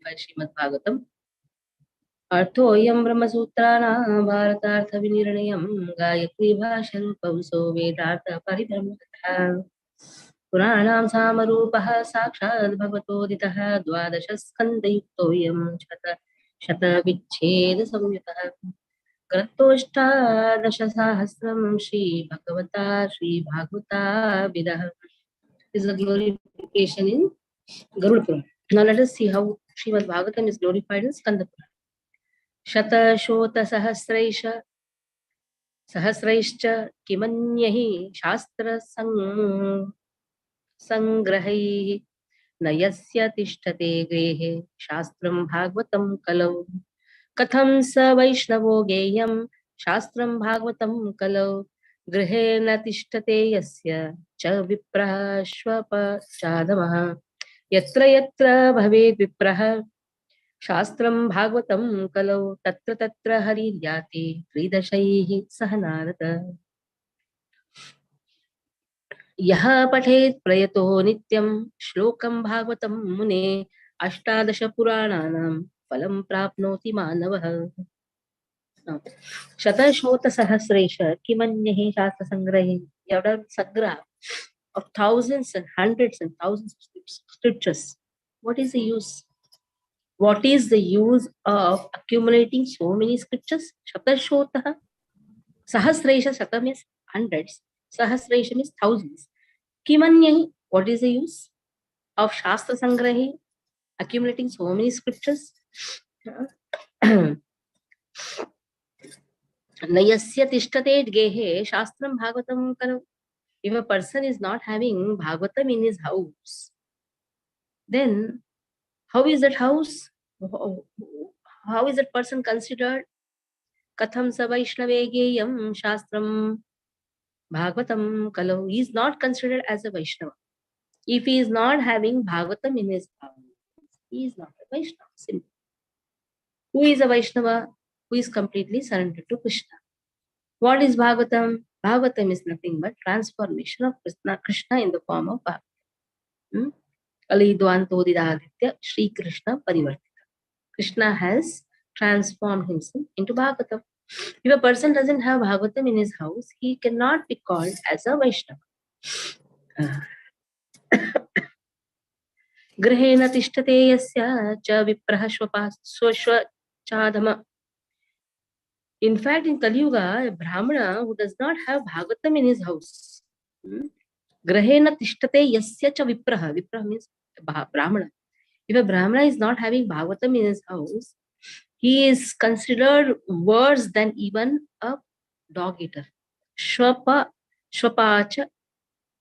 by Srimad अर्थोऽयं ब्रह्मसूत्राणां भारतार्थविनिर्णयं Gayatri भाष्यरूपौ वेदार्थपरिब्रह्मकथा पुराणां सामरूपः साक्षात् भगवतोदितः द्वादशस्कन्धयुक्तोऽयं शतविच्छेदसंयुतः ग्रन्थोऽष्टादशसाहस्रं श्रीभगवता श्रीभागवताभिधः is a glorification in Garuda Purana. Now let us see how Srimad Bhagavatam is glorified in Skanda Purana. शतशोतसहस्रैष सहस्रैश्च किमन्यैः शास्त्रसङ्ग्रहैः न यस्य तिष्ठते गृहे शास्त्रं भागवतं कलौ कथं स वैष्णवो गेयं शास्त्रं भागवतं कलौ गृहे न तिष्ठते यस्य च विप्रः श्वपचादमः यत्र यत्र भवेद् विप्रः शास्त्रं भागवतं कलौ तत्र तत्र हरिर्याति त्रिदशैः सह नारद यः पठेत् प्रयतो नित्यं श्लोकं भागवतं मुने अष्टादश पुराणानां फलं प्राप्नोति मानवः शतशोतसहस्रेश किमन्यः शास्त्रसङ्ग्रहे संग्रह of thousands and hundreds and thousands of scriptures. What is the use? What is the use of accumulating so many scriptures? Shatashotah. Sahasresha, Shata means hundreds. Sahasresha means thousands. Kimanyahi, what is the use of Shastra Sangrahi? Accumulating so many scriptures. Nayasya tishtate gehe Shastram Bhagavatam karo. If a person is not having Bhagavatam in his house, then how is that house? How is that person considered? Katham sa Vaishnavegeyam Shastram Bhagavatam Kalau. He is not considered as a Vaishnava. If he is not having Bhagavatam in his house, he is not a Vaishnava. Simple. Who is a Vaishnava? Who is completely surrendered to Krishna. What is Bhagavatam? Bhagavatam is nothing but transformation of Krishna in the form of Bhagavatam. Kalidvantodidaditya Shri Krishna Parivartita. Krishna has transformed himself into Bhagavatam. If a person doesn't have Bhagavatam in his house, he cannot be called as a Vaishnava. Grihena tishtate yasya cha vipraha swachadama. In fact, in Kali Yuga, a Brahmana who does not have Bhagavatam in his house, Grahena tishtate yasya cha vipraha. Vipraha means Brahmana. If a Brahmana is not having Bhagavatam in his house, he is considered worse than even a dog eater. Shwapacha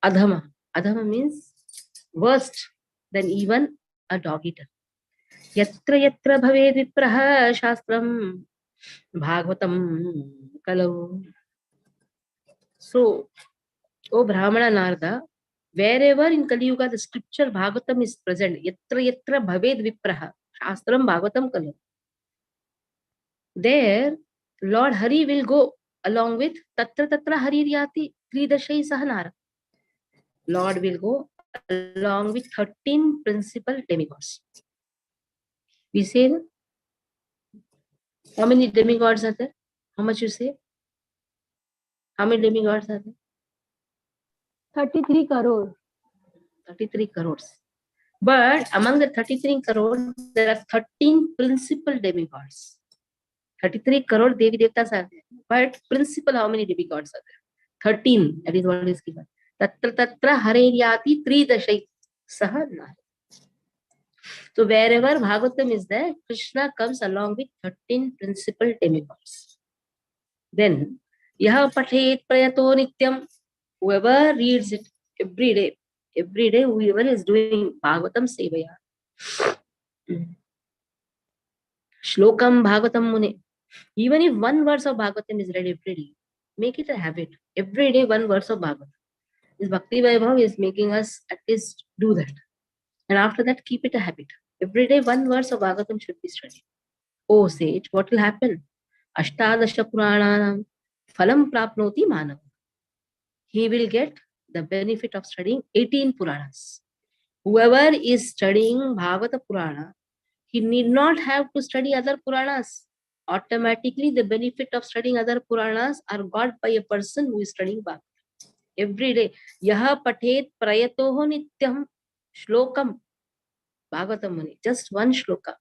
adhama. Adhama means worst than even a dog eater. Yatra yatra bhaved vipraha shastram Bhagavatam kalau. So, O Brahmana Narada, wherever in Kali Yuga the scripture Bhagavatam is present, yatra yatra bhaved vipraha shastram Bhagavatam kalau. There, Lord Hari will go along with Tatra Tatra Hariryati Tridashai Sahanara. Lord will go along with 13 principal demigods. We say that? How many demigods are there? How much you say? How many demigods are there? 33 crore. 33 crores. But among the 33 crores, there are 13 principal demigods. 33 crore Devi Devtas are there. But principal, how many demigods are there? 13. That is what is given. Tatra Tatra Hareryati Tridashai Sahanara. So wherever Bhagavatam is there, Krishna comes along with 13 principal demigods. Then, Yaha Pathet Prayato Nityam, whoever reads it every day, whoever is doing Bhagavatam Sevaya. Shlokam Bhagavatam Mune. Even if one verse of Bhagavatam is read every day, make it a habit. Every day, one verse of Bhagavatam. This Bhakti Vaibhava is making us at least do that. And after that, keep it a habit. Every day, one verse of Bhagavatam should be studied. Oh sage, what will happen? Ashtadasha Purananam Phalam Prapnoti Manav. He will get the benefit of studying 18 Puranas. Whoever is studying Bhagavata Purana, he need not have to study other Puranas. Automatically, the benefit of studying other Puranas are got by a person who is studying Bhagavad. Every day, yaha pathet prayatoho nityam shlokam Bhagavatam Muni. Just one shloka.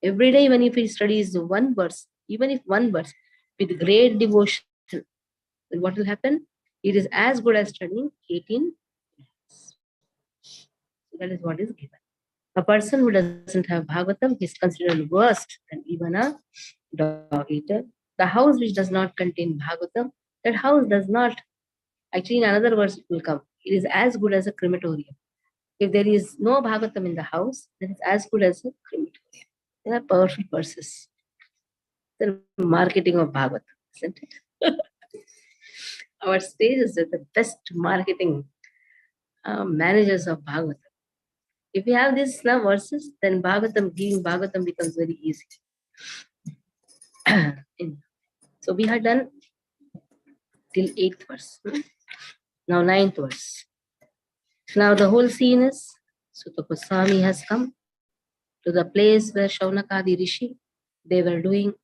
Every day, even if he studies one verse, even if one verse, with great devotion, then what will happen? It is as good as studying 18 minutes. So that is what is given. A person who doesn't have Bhagavatam is considered worse than even a dog eater. The house which does not contain Bhagavatam, that house does not, actually in another verse it will come, it is as good as a crematorium. If there is no Bhagavatam in the house, then it's as good as a crematorium. They are powerful verses. The marketing of Bhagavatam, isn't it? Our stages are the best marketing managers of Bhagavatam. If we have these verses, then giving Bhagavatam becomes very easy. So we had done till 8th verse. Now 9th verse. Now the whole scene is Sutta Goswami has come to the place where Shaunakadi Rishi, they were doing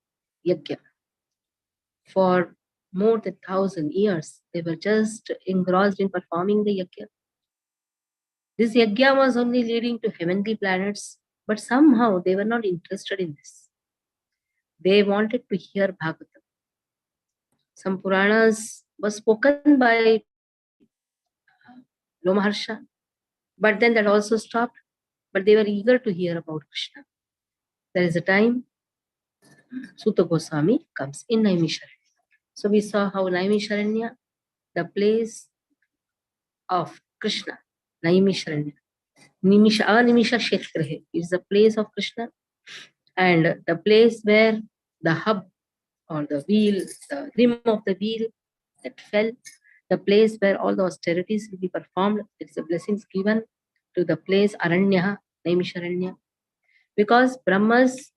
yajna. For more than 1,000 years, they were just engrossed in performing the yajna. This yajna was only leading to heavenly planets, but somehow they were not interested in this. They wanted to hear Bhagavatam. Some Puranas were spoken by Lomaharsha, but then that also stopped. But they were eager to hear about Krishna. There is a time Sutta Goswami comes in Naimisharanya. So we saw how Naimisharanya, the place of Krishna, Naimisharanya, Animisha Kshetrahe is the place of Krishna, and the place where the hub or the wheel, the rim of the wheel that fell, the place where all the austerities will be performed, there is a blessings given to the place Aranya, Naimisharanya. Because Brahma's,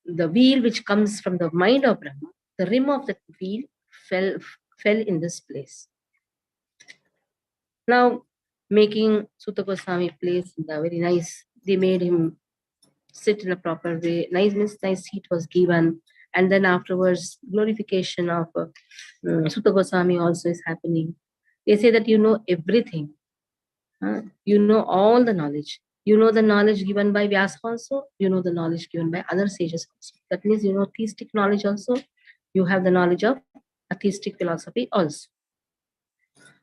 the wheel which comes from the mind of Brahma, the rim of the wheel fell in this place. Now, making Sutta Goswami place in the very nice, they made him sit in a proper way. Nice seat was given, and then afterwards, glorification of Sutta Goswami also is happening. They say that you know everything. You know all the knowledge. You know the knowledge given by Vyasa also. You know the knowledge given by other sages also. That means you know theistic knowledge also. You have the knowledge of atheistic philosophy also.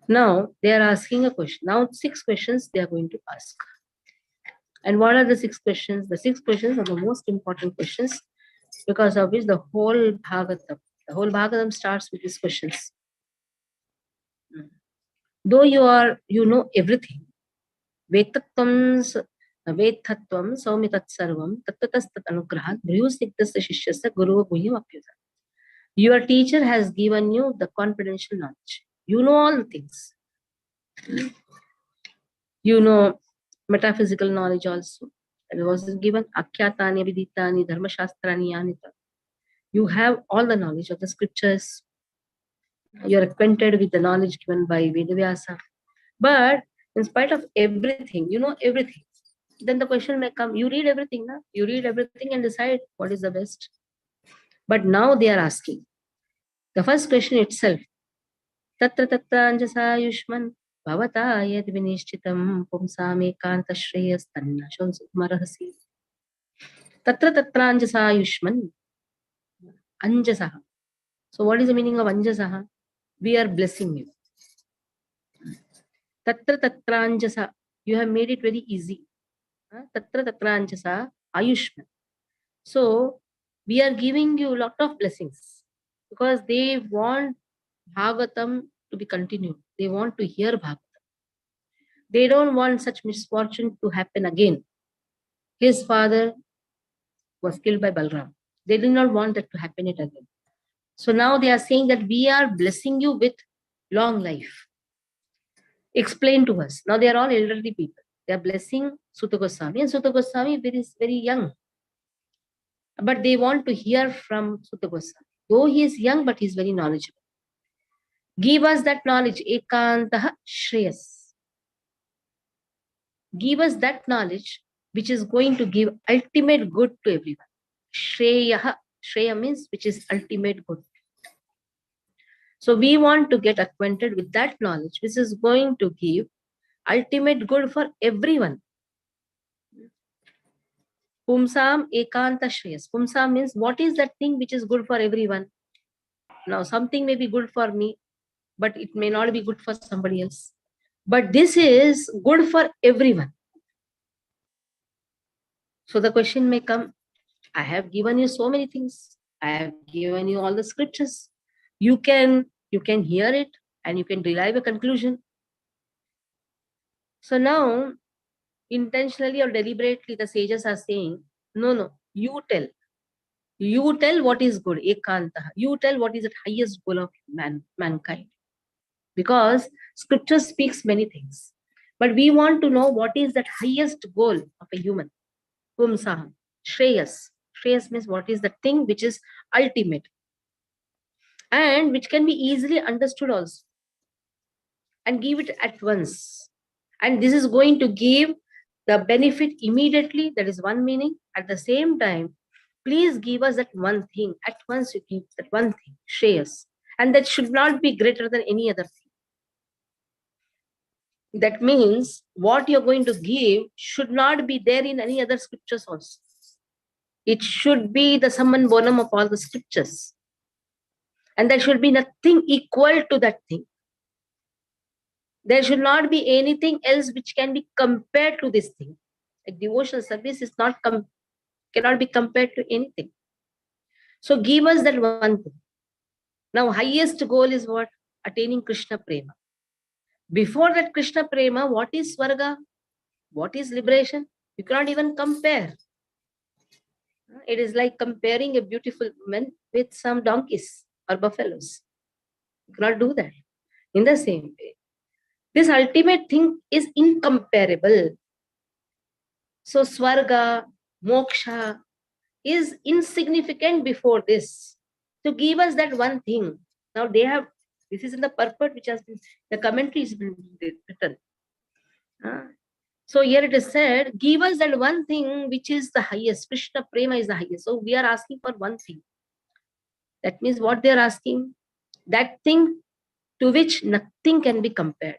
Now they are asking a question. Now 6 questions they are going to ask. And what are the 6 questions? The 6 questions are the most important questions, because of which the whole Bhagavatam starts with these questions. Though you know everything, Vetatvam Saumitat Sarvam Tattatastat Anugrahat Bhriyustiktasya Shishyasya Guru Guhyam Apyuta. Your teacher has given you the confidential knowledge. You know all the things. You know metaphysical knowledge also. And it was given Akhyatani Abhiditani Dharmashastrani Yanita. You have all the knowledge of the scriptures. You are acquainted with the knowledge given by Vedavyasa. But in spite of everything, you know everything. Then the question may come, you read everything, na? You read everything and decide what is the best. But now they are asking. The first question itself, Tatra Tatra Anjasa Yushman Bhavata Yad Vinishchitam Pumsame Kanta Shreyas Tanna Shonsukmarahasi. Tatra Tatra Anjasa Yushman Anjasaha. So what is the meaning of Anjasaha? We are blessing you. Tatra Tatra Anjasa. You have made it very easy. Tatra Tatra Anjasa Ayushman. So we are giving you a lot of blessings because they want Bhagavatam to be continued. They want to hear Bhagavatam. They don't want such misfortune to happen again. His father was killed by Balram. They did not want that to happen it again. So now they are saying that we are blessing you with long life. Explain to us. Now they are all elderly people. They are blessing Sutta Goswami, and Sutta Goswami is very young. But they want to hear from Sutta Goswami. Though he is young, but he is very knowledgeable. Give us that knowledge. Ekantaha Shreyas. Give us that knowledge which is going to give ultimate good to everyone. Shreya. Shreya means which is ultimate good. So we want to get acquainted with that knowledge, which is going to give ultimate good for everyone. Pumsam ekanta shreyas. Pumsam means what is that thing which is good for everyone. Now something may be good for me, but it may not be good for somebody else. But this is good for everyone. So the question may come, I have given you so many things. I have given you all the scriptures. You can hear it and you can derive a conclusion. So now, intentionally or deliberately, the sages are saying, no, you tell. You tell what is good, ekanta. You tell what is the highest goal of mankind. Because scripture speaks many things. But we want to know what is that highest goal of a human. Pumsaham. Shreyas. Shreyas means what is the thing which is ultimate and which can be easily understood also. And give it at once. And this is going to give the benefit immediately. That is one meaning. At the same time, please give us that one thing. At once you give that one thing, Shreyas. And that should not be greater than any other thing. That means what you're going to give should not be there in any other scriptures also. It should be the summum bonum of all the scriptures. And there should be nothing equal to that thing. There should not be anything else which can be compared to this thing. Like devotional service is not cannot be compared to anything. So give us that one thing. Now highest goal is what? Attaining Krishna Prema. Before that Krishna Prema, what is Swarga? What is liberation? You cannot even compare. It is like comparing a beautiful woman with some donkeys or buffaloes. You cannot do that. In the same way, this ultimate thing is incomparable. So Swarga, Moksha is insignificant before this. To give us that one thing. Now they have, this is in the purport which has been, the commentary has been written. So here it is said, give us that one thing which is the highest. Krishna Prema is the highest. So we are asking for one thing. That means what they are asking, that thing to which nothing can be compared.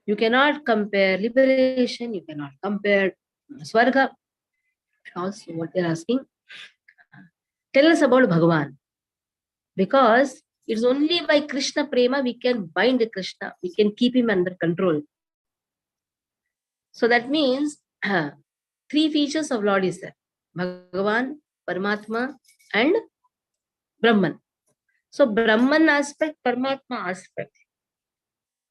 You cannot compare liberation, you cannot compare Swarga. Also what they are asking, tell us about Bhagavan. Because it's only by Krishna Prema we can bind Krishna, we can keep him under control. So that means three features of Lord is there. Bhagavan, Paramatma and Brahman. So Brahman aspect, Paramatma aspect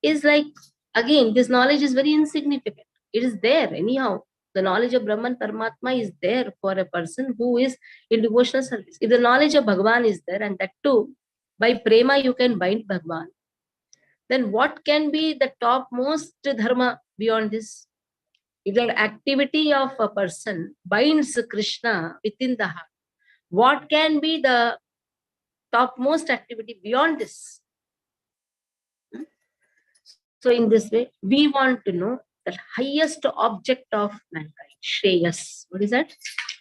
is like, again, this knowledge is very insignificant. It is there anyhow. The knowledge of Brahman, Paramatma is there for a person who is in devotional service. If the knowledge of Bhagavan is there, and that too, by prema you can bind Bhagavan, then what can be the topmost dharma beyond this? If the activity of a person binds Krishna within the heart, what can be the topmost activity beyond this? So in this way, we want to know the highest object of mankind, Shreyas. What is that?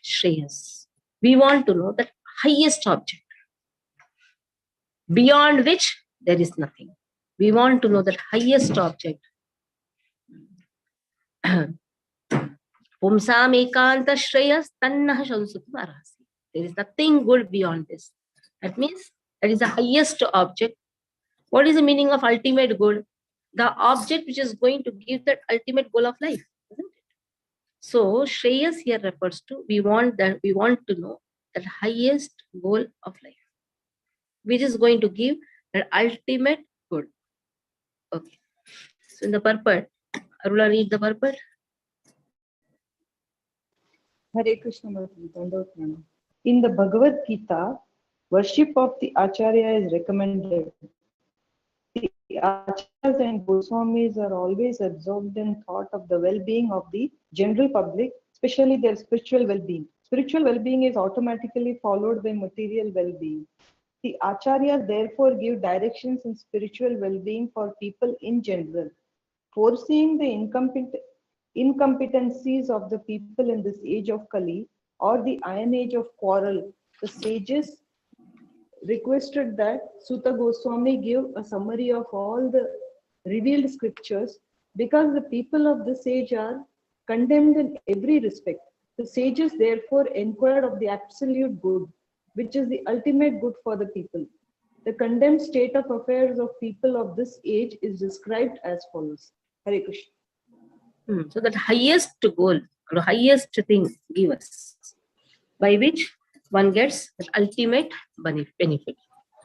Shreyas. We want to know that highest object, beyond which there is nothing. We want to know that highest object. Pumsam ekanta Shreyas tannah shansutam arhasi. There is nothing good beyond this. That means that is the highest object. What is the meaning of ultimate good? The object which is going to give that ultimate goal of life, isn't it? So Shreyas here refers to, we want to know that highest goal of life, which is going to give that ultimate good. Okay. So in the purport, Arula, read the purport. Hare Krishna Bhakti. In the Bhagavad Gita, worship of the Acharya is recommended. The Acharyas and Goswamis are always absorbed in thought of the well-being of the general public, especially their spiritual well-being. Spiritual well-being is automatically followed by material well-being. The Acharyas therefore give directions in spiritual well-being for people in general. Foreseeing the incompetencies of the people in this age of Kali or the iron age of quarrel, the sages requested that Sutta Goswami give a summary of all the revealed scriptures because the people of this age are condemned in every respect. The sages therefore inquired of the absolute good, which is the ultimate good for the people. The condemned state of affairs of people of this age is described as follows. Hare Krishna. So that highest goal, or highest thing, give us, by which one gets the ultimate benefit.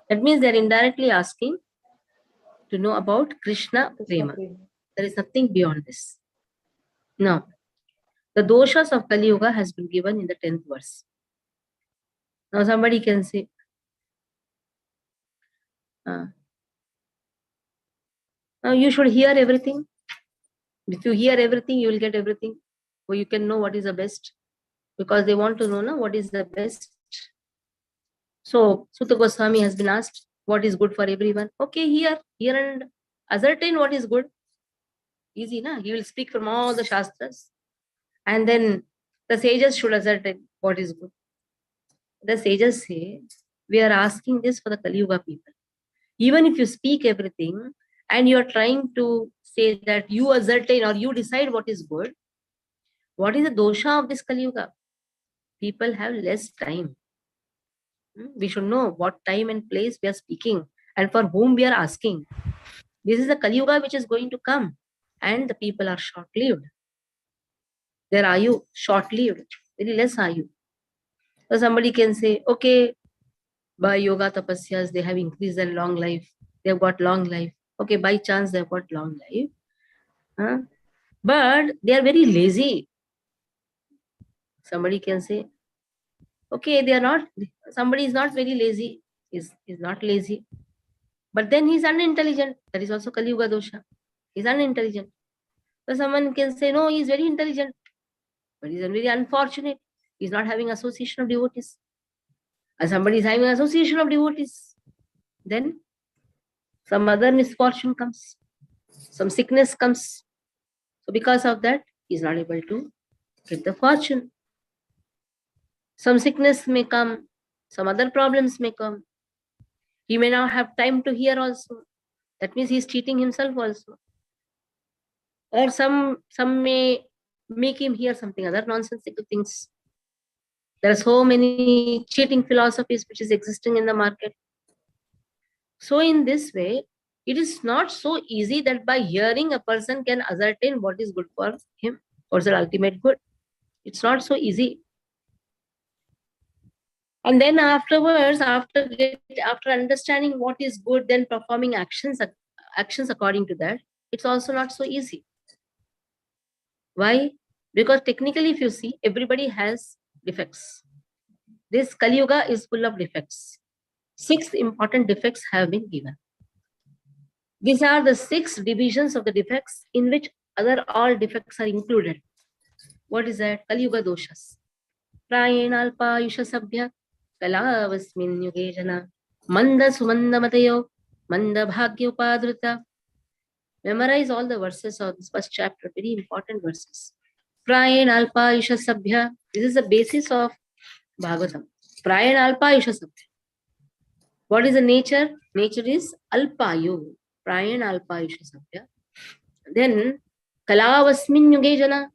That means they are indirectly asking to know about Krishna Prema. There is nothing beyond this. Now, the doshas of Kali Yuga has been given in the 10th verse. Now somebody can say, now you should hear everything. If you hear everything, you will get everything. Or you can know what is the best. Because they want to know now what is the best. So Sutta Goswami has been asked what is good for everyone. Okay, hear and ascertain what is good. Easy, na? He will speak from all the Shastras. And then the sages should ascertain what is good. The sages say, we are asking this for the Kali Yuga people. Even if you speak everything and you are trying to say that you ascertain or you decide what is good, what is the dosha of this Kali Yuga? People have less time. We should know what time and place we are speaking and for whom we are asking. This is the Kali Yuga which is going to come, and the people are short-lived. Their ayu short-lived, very less ayu. So somebody can say, okay, by yoga tapasyas they have increased their long life. They have got long life. Okay, by chance they have got long life. But they are very lazy. Somebody can say, okay, they are not, somebody is not very lazy, is not lazy. But then he is unintelligent. That is also Kali Yuga dosha. He is unintelligent. So someone can say, no, he is very intelligent. But he is very unfortunate. He is not having association of devotees. And somebody is having association of devotees. Then some other misfortune comes. Some sickness comes. So because of that, he is not able to get the fortune. Some sickness may come. Some other problems may come. He may not have time to hear also. That means he is cheating himself also. Or some may make him hear something other nonsensical things. There are so many cheating philosophies which is existing in the market. So in this way, it is not so easy that by hearing a person can ascertain what is good for him, what's the ultimate good. It's not so easy. And then afterwards, after understanding what is good, then performing actions according to that, it's also not so easy. Why? Because technically, if you see, everybody has defects. This Kali Yuga is full of defects. 6 important defects have been given. These are the 6 divisions of the defects in which other all defects are included. What is that? Kali Yuga doshas. Prayena alpa yusha sabhya kalavasmin yuge jana manda sumanda matayo manda bhagya upadrita. Memorize all the verses of this first chapter, very important verses. Prayena alpa yusha sabhya. This is the basis of Bhagavatam. Prayena alpa yusha sabhya. What is the nature? Nature is alpayu. Prayena alpa yusha sabhya. Then kalavasmin yuge jana.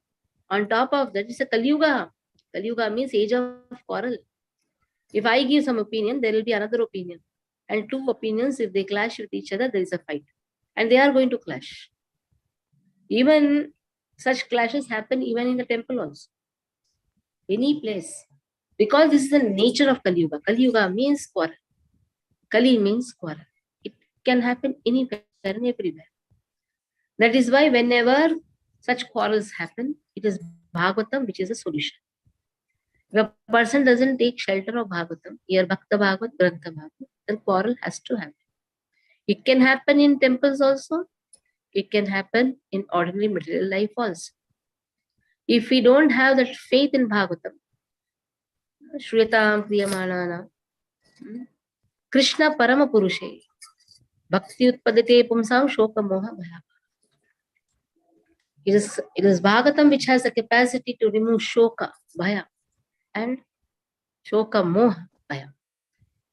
On top of that is a Kali Yuga. Kali Yuga means age of quarrel. If I give some opinion, there will be another opinion. And 2 opinions, if they clash with each other, there is a fight. And they are going to clash. Even such clashes happen even in the temple also. Any place. Because this is the nature of Kali Yuga. Kali Yuga means quarrel. Kali means quarrel. It can happen anywhere and everywhere. That is why whenever such quarrels happen, it is Bhagavatam which is a solution. If a person doesn't take shelter of Bhagavatam, here Bhakta Bhagavat, Grantha Bhagavat, then quarrel has to happen. It can happen in temples also. It can happen in ordinary material life also. If we don't have that faith in Bhagavatam, Shriyatam Kriyamanana, Krishna Parama Purushe, Bhakti Utpadate Pumsam Shoka Moha Bhaya. It is Bhagavatam which has the capacity to remove shoka, bhaya, and shoka, moha, bhaya.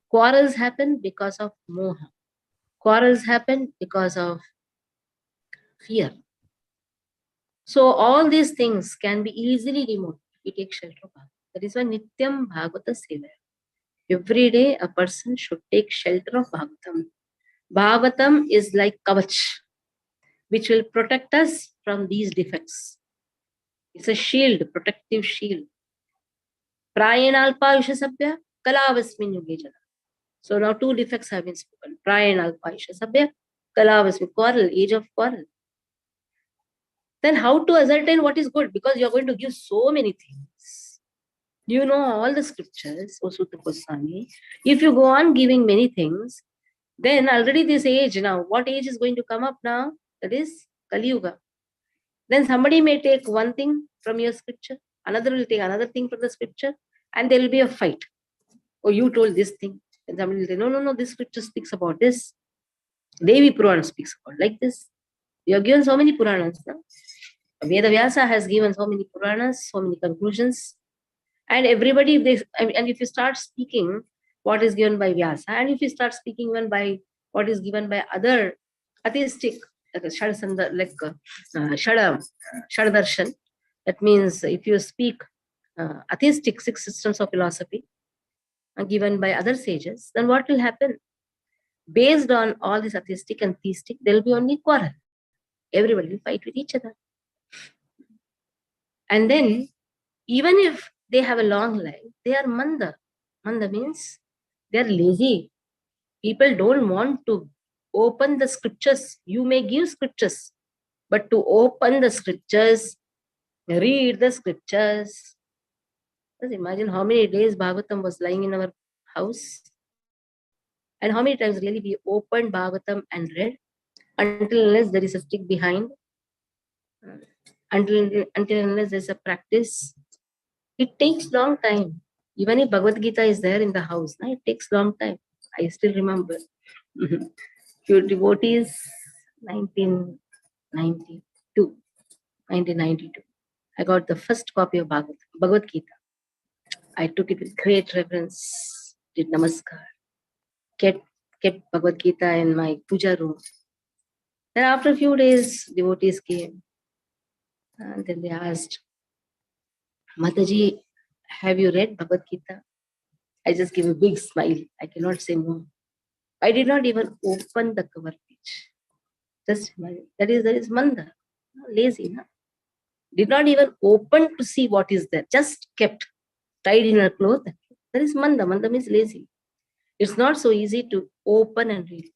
Quarrels happen because of moha. Quarrels happen because of fear. So all these things can be easily removed if we take shelter of Bhagavatam. That is why Nityam Bhagavata Seva. Every day a person should take shelter of Bhagavatam. Bhagavatam is like kavach, which will protect us from these defects. It's a shield, protective shield. Prayanalpa Yusha Kalavasmin Yugejana. So now two defects have been spoken. Prayanalpa Yusha Kalavasmin, quarrel, age of quarrel. Then how to ascertain what is good? Because you're going to give so many things. You know all the scriptures, O Sutta Goswami. If you go on giving many things, then already this age now, what age is going to come up now? That is Kali Yuga. Then somebody may take one thing from your scripture, another will take another thing from the scripture, and there will be a fight. Oh, you told this thing. And somebody will say, no, this scripture speaks about this. Devi Purana speaks about like this. You have given so many Puranas now. Veda Vyasa has given so many Puranas, so many conclusions. And everybody, and if you start speaking what is given by Vyasa, and if you start speaking even by what is given by other atheistic, like Shadarshan, that means if you speak atheistic 6 systems of philosophy given by other sages, then what will happen? Based on all this atheistic and theistic, there will be only quarrel. Everybody will fight with each other. And then, even if they have a long life, they are manda. Manda means they are lazy. People don't want to open the scriptures. You may give scriptures, but to open the scriptures, read the scriptures. Just imagine how many days Bhagavatam was lying in our house, and how many times really we opened Bhagavatam and read, until unless there is a stick behind, until unless there is a practice. It takes long time. Even if Bhagavad Gita is there in the house, it takes long time. I still remember. Few devotees, 1992. I got the first copy of Bhagavad Gita. I took it with great reverence, did namaskar, kept Bhagavad Gita in my puja room. Then after a few days, devotees came. And then they asked, Mataji, have you read Bhagavad Gita? I just gave a big smile. I cannot say no. I did not even open the cover page. Just imagine. That is manda. Lazy, na? Did not even open to see what is there. Just kept tied in a cloth. That is manda. Manda means lazy. It's not so easy to open and read.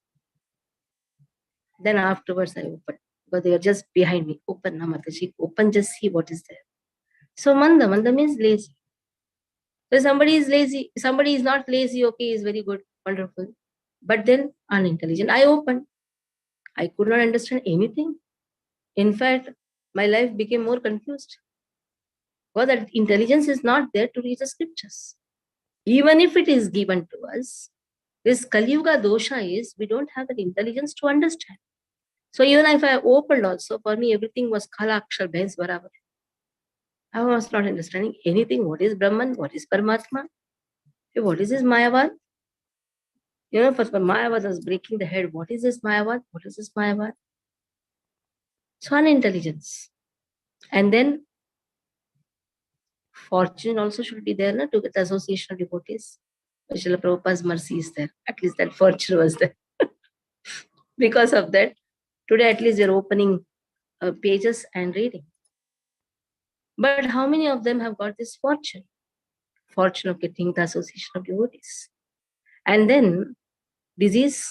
Then afterwards I opened. But they were just behind me. Open, na Mataji. Open, just see what is there. So manda means lazy. So somebody is lazy, somebody is not lazy, okay, is very good, wonderful. But then unintelligent. I opened. I could not understand anything. In fact, my life became more confused. Because that intelligence is not there to read the scriptures. Even if it is given to us, this Kali Yuga dosha is we don't have that intelligence to understand. So even if I opened also, for me everything was Kala Akshar Bhais Barabar. I was not understanding anything. What is Brahman? What is Paramatma? What is this Mayavad? First Mayavad was breaking the head. What is this Mayavad? What is this Mayavad? So unintelligence. And then fortune also should be there, to get the association of devotees. Srila Prabhupada's mercy is there. At least that fortune was there. Because of that, today at least they're opening pages and reading. But how many of them have got this fortune? Fortune of getting the association of devotees. And then disease.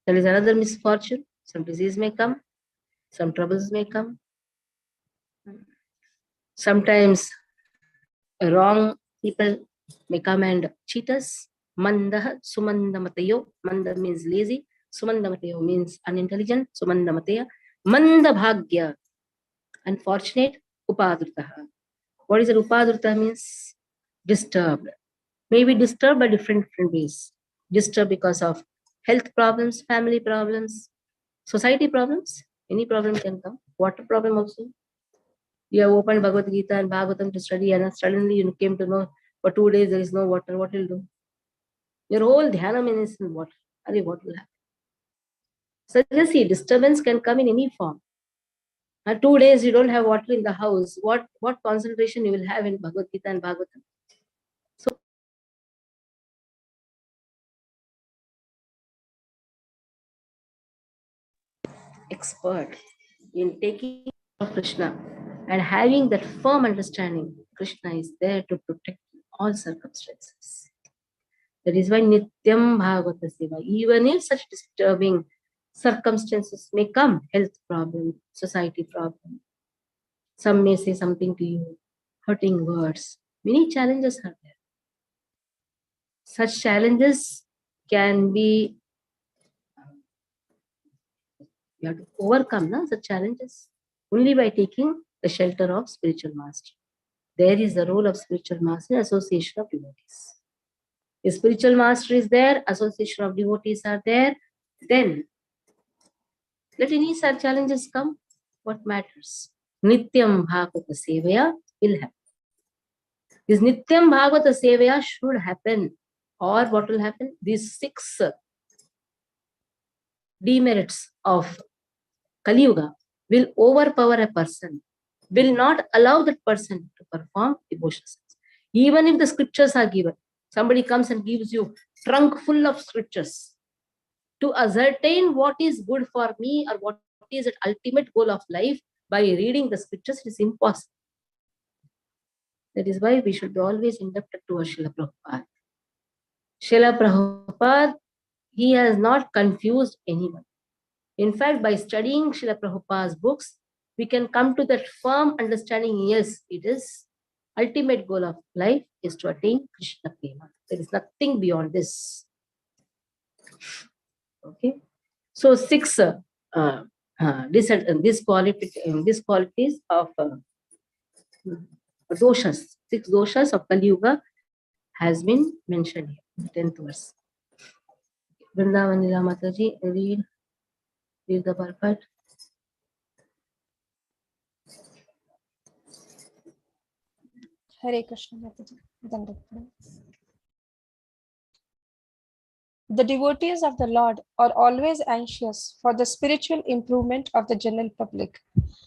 There is another misfortune. Some disease may come. Some troubles may come. Sometimes wrong people may come and cheat us. Mandah sumandamatayo. Manda means lazy. Sumandamatayo means unintelligent. Sumandamataya. Manda bhagya. Unfortunate. Upadrutaha. What is it? Upadruta means disturbed. Maybe disturbed by different ways. Disturbed because of health problems, family problems, society problems. Any problem can come. Water problem also. You have opened Bhagavad Gita and Bhagavatam to study, and suddenly you came to know for 2 days there is no water. What will you do? Your whole dhyanam is in water. What will happen? So just see, disturbance can come in any form. 2 days you don't have water in the house. What concentration you will have in Bhagavad Gita and Bhagavatam? So expert in taking of Krishna and having that firm understanding, Krishna is there to protect all circumstances. That is why Nityam Bhagavata Seva. Even if such disturbing circumstances may come, health problem, society problem, some may say something to you, hurting words, many challenges are there. Such challenges can be, you have to overcome such challenges only by taking the shelter of spiritual master. There is the role of spiritual master, association of devotees. If spiritual master is there, association of devotees are there, then let any such challenges come. What matters? Nityam Bhagavata Sevaya will happen. This Nityam Bhagavata Sevaya should happen. Or what will happen? These 6 demerits of Kali Yuga will overpower a person, will not allow that person to perform devotions. Even if the scriptures are given, somebody comes and gives you trunk full of scriptures to ascertain what is good for me or what is the ultimate goal of life by reading the scriptures, it is impossible. That is why we should be always indebted to Srila Prabhupada. Srila Prabhupada, he has not confused anyone. In fact, by studying Srila Prabhupada's books, we can come to that firm understanding, yes, it is ultimate goal of life is to attain Krishna Prema. There is nothing beyond this. Okay. So 6 these qualities of doshas, 6 doshas of Kali Yuga has been mentioned here, the 10th verse. Vrindavanila Mataji, read the perfect. Hare Krishna Mataji. Dandavat. The devotees of the Lord are always anxious for the spiritual improvement of the general public.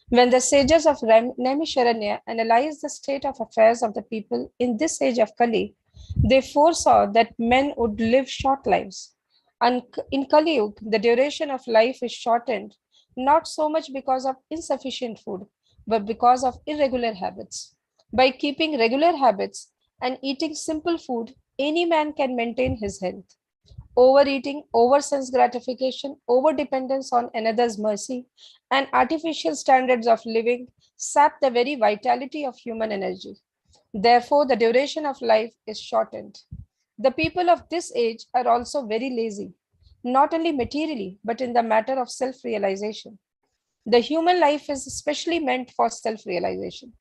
When the sages of Naimisharanya analyzed the state of affairs of the people in this age of Kali, they foresaw that men would live short lives. And in Kali Yuga, the duration of life is shortened, not so much because of insufficient food, but because of irregular habits. By keeping regular habits and eating simple food, any man can maintain his health. Overeating, over sense gratification, over dependence on another's mercy, and artificial standards of living sap the very vitality of human energy. Therefore, the duration of life is shortened. The people of this age are also very lazy, not only materially, but in the matter of self-realization. The human life is especially meant for self-realization.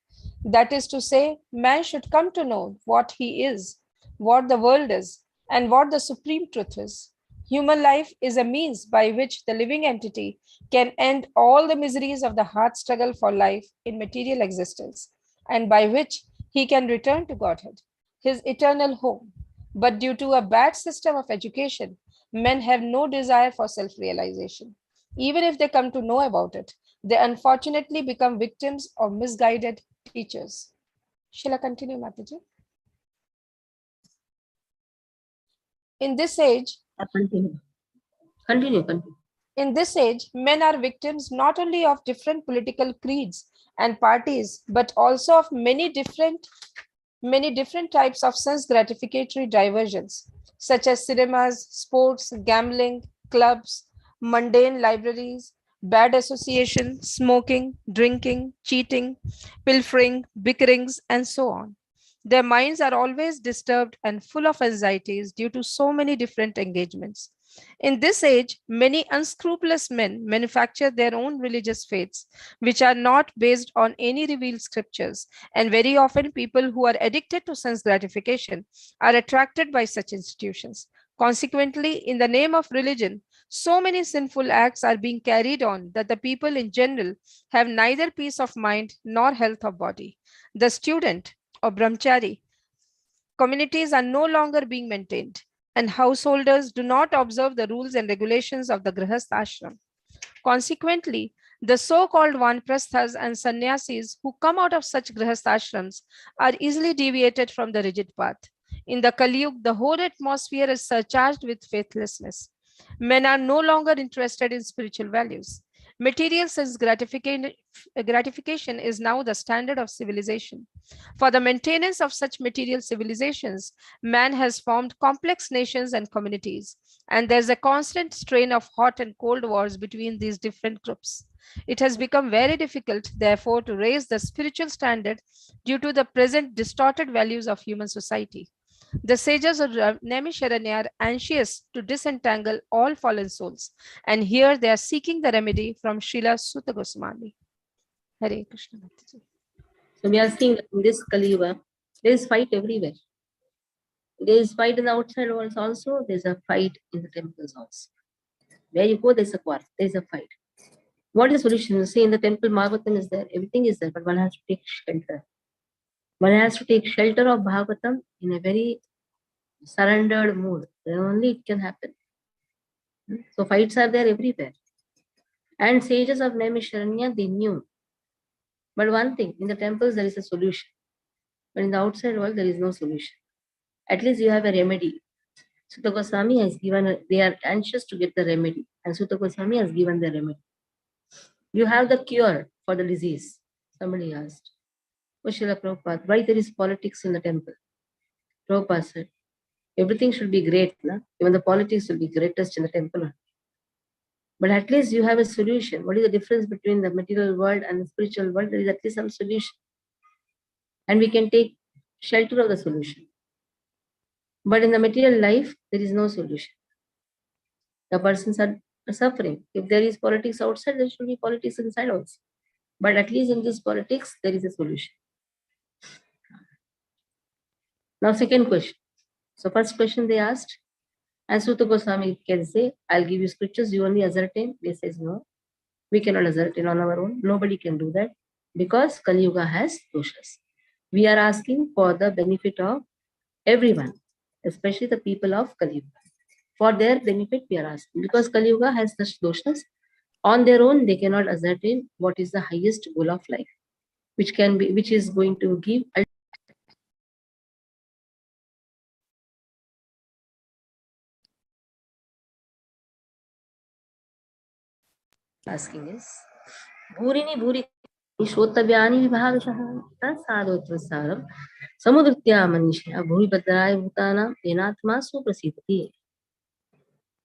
That is to say, man should come to know what he is, what the world is, and what the supreme truth is. Human life is a means by which the living entity can end all the miseries of the hard struggle for life in material existence, and by which he can return to Godhead, his eternal home. But due to a bad system of education, men have no desire for self-realization. Even if they come to know about it, they unfortunately become victims of misguided teachers. Shall I continue, Mataji? In this age, Continue. In this age, men are victims not only of different political creeds and parties, but also of many different types of sense gratificatory diversions, such as cinemas, sports, gambling, clubs, mundane libraries, bad association, smoking, drinking, cheating, pilfering, bickerings, and so on. Their minds are always disturbed and full of anxieties due to so many different engagements. In this age, many unscrupulous men manufacture their own religious faiths, which are not based on any revealed scriptures, and very often people who are addicted to sense gratification are attracted by such institutions. Consequently, in the name of religion, So many sinful acts are being carried on that the people in general have neither peace of mind nor health of body. The student or brahmachari communities are no longer being maintained, and householders do not observe the rules and regulations of the grihastha ashram. Consequently, the so-called vanprasthas and sannyasis who come out of such grihastha are easily deviated from the rigid path. In the Kali Yuga, the whole atmosphere is surcharged with faithlessness. Men are no longer interested in spiritual values. Material sense gratification is now the standard of civilization. For the maintenance of such material civilizations, man has formed complex nations and communities, and there's a constant strain of hot and cold wars between these different groups. It has become very difficult, therefore, to raise the spiritual standard due to the present distorted values of human society. The sages of Naimisharanya are anxious to disentangle all fallen souls, and here they are seeking the remedy from Srila Sutta Goswami. Hare Krishna. So we are seeing that in this Kali Yuga, there is fight everywhere. There is fight in the outside world also. There is a fight in the temples also. Where you go, there is a war. There is a fight. What is the solution? You see, in the temple, Bhagavatam is there. Everything is there, but one has to take shelter. One has to take shelter of Bhagavatam in a very surrendered mood. Then only it can happen. So fights are there everywhere. And sages of Naimisharanya, they knew. But one thing, in the temples there is a solution. But in the outside world, there is no solution. At least you have a remedy. Sutta Goswami has given, they are anxious to get the remedy. And Sutta Goswami has given the remedy. You have the cure for the disease. Somebody asked. Oh, Srila Prabhupada, why there is politics in the temple? Prabhupada said, everything should be great. Na? Even the politics should be greatest in the temple. But at least you have a solution. What is the difference between the material world and the spiritual world? There is at least some solution. And we can take shelter of the solution. But in the material life, there is no solution. The persons are suffering. If there is politics outside, there should be politics inside also. But at least in this politics, there is a solution. Now, second question. So, first question they asked, and Sutta Goswami can say, I'll give you scriptures, you only ascertain. They says, no, we cannot ascertain on our own. Nobody can do that because Kali Yuga has doshas. We are asking for the benefit of everyone, especially the people of Kali Yuga. For their benefit, we are asking because Kali Yuga has such doshas. On their own, they cannot ascertain what is the highest goal of life, which is going to give. Asking is Bhurini Bhuri Shotavani Vibhagashah Tasadotrasaram Samudritya Manishya Bhuri Badrai Bhutana Enatma Suprasitati.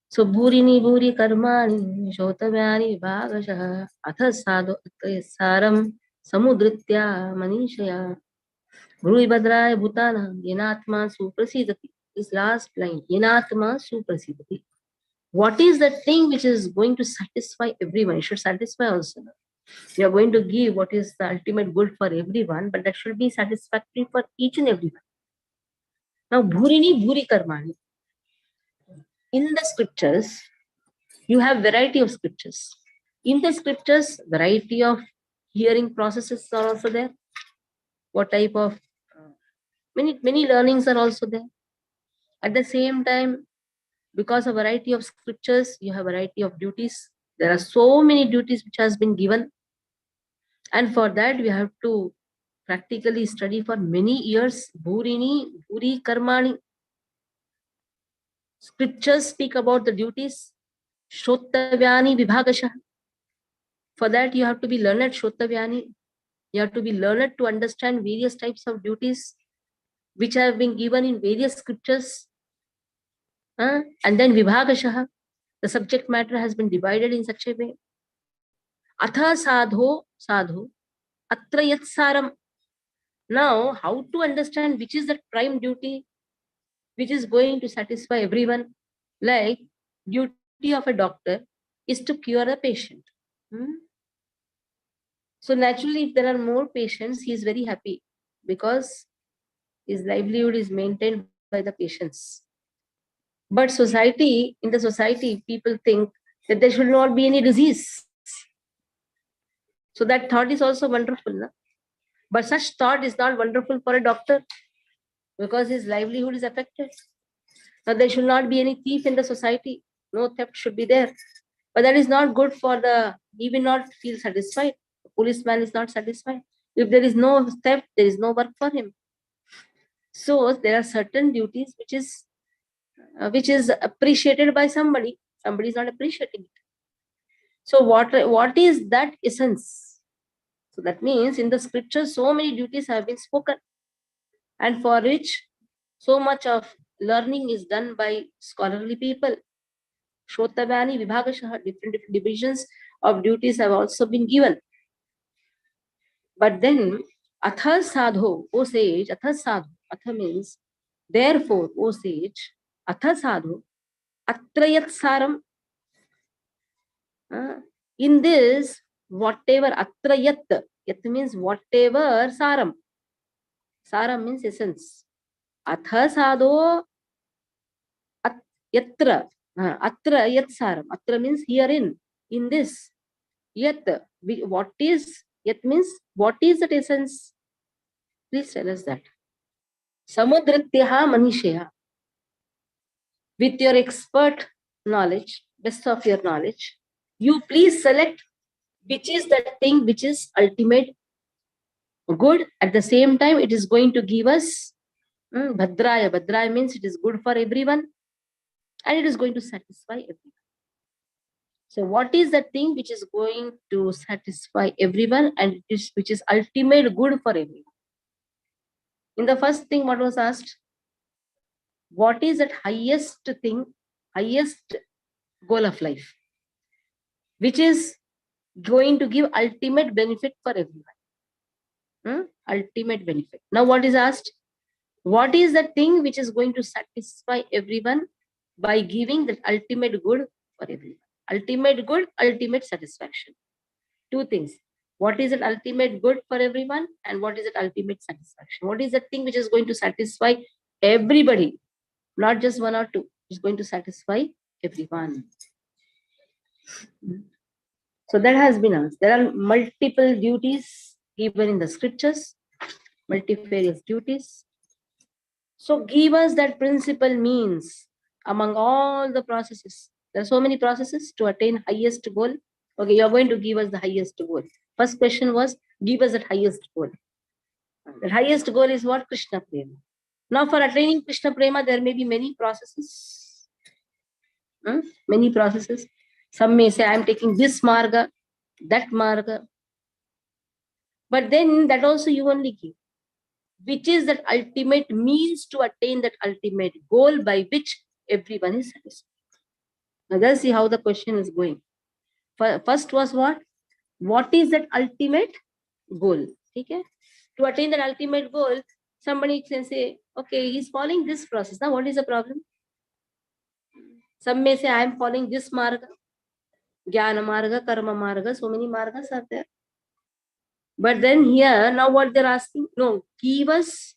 So Bhurini Bhuri Karmani Shotavani Vibhagashah Athasadotrasaram Samudritya Manishya Bhuri Badrai Bhutana Enatma Suprasitati. This last line, Enatma Suprasitati. What is the thing which is going to satisfy everyone? It should satisfy also. You are going to give what is the ultimate good for everyone, but that should be satisfactory for each and everyone. Now, Bhurini Bhuri Karmani. In the scriptures, you have variety of scriptures. In the scriptures, variety of hearing processes are also there. What type of many learnings are also there. At the same time, because of variety of scriptures, you have variety of duties. There are so many duties which has been given, and for that we have to practically study for many years. Bhurini Bhuri Karmani. Scriptures speak about the duties. Shotavyani Vibhagasha. For that you have to be learned Shotavyani. You have to be learned to understand various types of duties which have been given in various scriptures. And then Vibhagasha, the subject matter has been divided in such a way. Atha sadho, atra yatsaram. Now, how to understand which is the prime duty, which is going to satisfy everyone? Like, duty of a doctor is to cure the patient. So naturally, if there are more patients, he is very happy because his livelihood is maintained by the patients. But in the society, people think that there should not be any disease. So that thought is also wonderful. No? But such thought is not wonderful for a doctor because his livelihood is affected. Now there should not be any thief in the society. No theft should be there. But that is not good for he will not feel satisfied. The policeman is not satisfied. If there is no theft, there is no work for him. So there are certain duties which is appreciated by somebody. Somebody is not appreciating it. So what is that essence? So that means in the scriptures, so many duties have been spoken, and for which so much of learning is done by scholarly people. Shrotabhyani Vibhagashaha, different divisions of duties have also been given. But then, Atha Sadho, O sage, Atha Sadho, Atha means, therefore, O sage, Atha Sadho, Atrayat Saram. In this, whatever Atrayat, Yat means whatever Saram. Saram means essence. Atha Sadho, Yatra. Atra Yat Saram. Atra means herein, in this. Yat, what is, Yat means what is that essence? Please tell us that. Samudrityaha Manisheha. With your expert knowledge, best of your knowledge, you please select which is that thing which is ultimate good. At the same time, it is going to give us Bhadraya. Bhadraya means it is good for everyone and it is going to satisfy everyone. So what is that thing which is going to satisfy everyone and which is ultimate good for everyone? In the first thing, what was asked? What is that highest thing, highest goal of life, which is going to give ultimate benefit for everyone? Ultimate benefit. Now what is asked? What is the thing which is going to satisfy everyone by giving that ultimate good for everyone? Ultimate good, ultimate satisfaction. Two things. What is it ultimate good for everyone and what is it ultimate satisfaction? What is the thing which is going to satisfy everybody? Not just one or two. It's going to satisfy everyone. So that has been asked. There are multiple duties given in the scriptures, multifarious duties. So give us that principle means among all the processes. There are so many processes to attain highest goal. Okay, you are going to give us the highest goal. First question was, give us that highest goal. The highest goal is what? Krishna Prema. Now for attaining Krishna Prema, there may be many processes. Many processes. Some may say, I am taking this marga, that marga. But then that also you only give. Which is that ultimate means to attain that ultimate goal by which everyone is satisfied. Now let's see how the question is going. First was what? What is that ultimate goal? Okay? To attain that ultimate goal, somebody can say, okay, he's following this process. Now what is the problem? Some may say, I am following this marga, jnana marga, karma marga, so many margas are there. But then here, now what they're asking, no, give us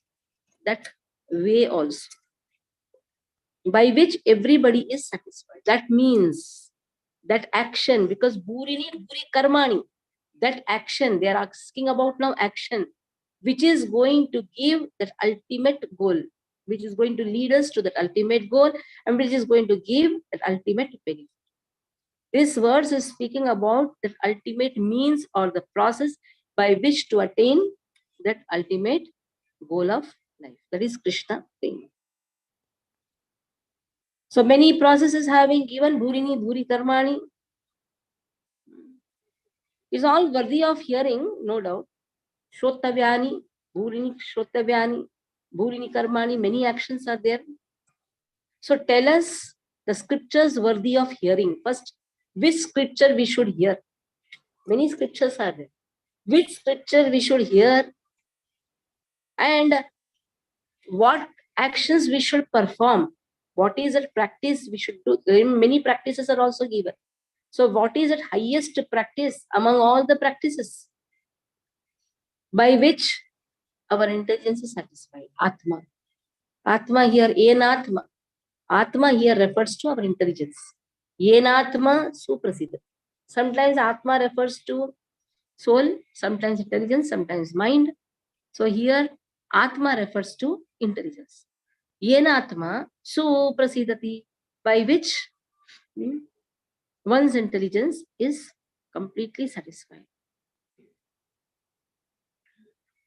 that way also, by which everybody is satisfied. That means that action, because Burini Buri Karmani, that action, they are asking about now action, which is going to give that ultimate goal, which is going to lead us to that ultimate goal, and which is going to give that ultimate benefit. This verse is speaking about that ultimate means or the process by which to attain that ultimate goal of life. That is Krishna Prema. So many processes have been given, Bhurini, Bhuri Karmani. Is all worthy of hearing, no doubt. Shrotavyani, Bhurini, Shrotavyani, Bhurini Karmani, many actions are there. So tell us the scriptures worthy of hearing. First, which scripture we should hear? Many scriptures are there. Which scripture we should hear and what actions we should perform? What is the practice we should do? Many practices are also given. So what is the highest practice among all the practices by which our intelligence is satisfied? Atma. Atma here, Enatma. Atma here refers to our intelligence. Yenatma suprasida. Sometimes Atma refers to soul, sometimes intelligence, sometimes mind. So here Atma refers to intelligence. Yenatma suprasidati, by which one's intelligence is completely satisfied.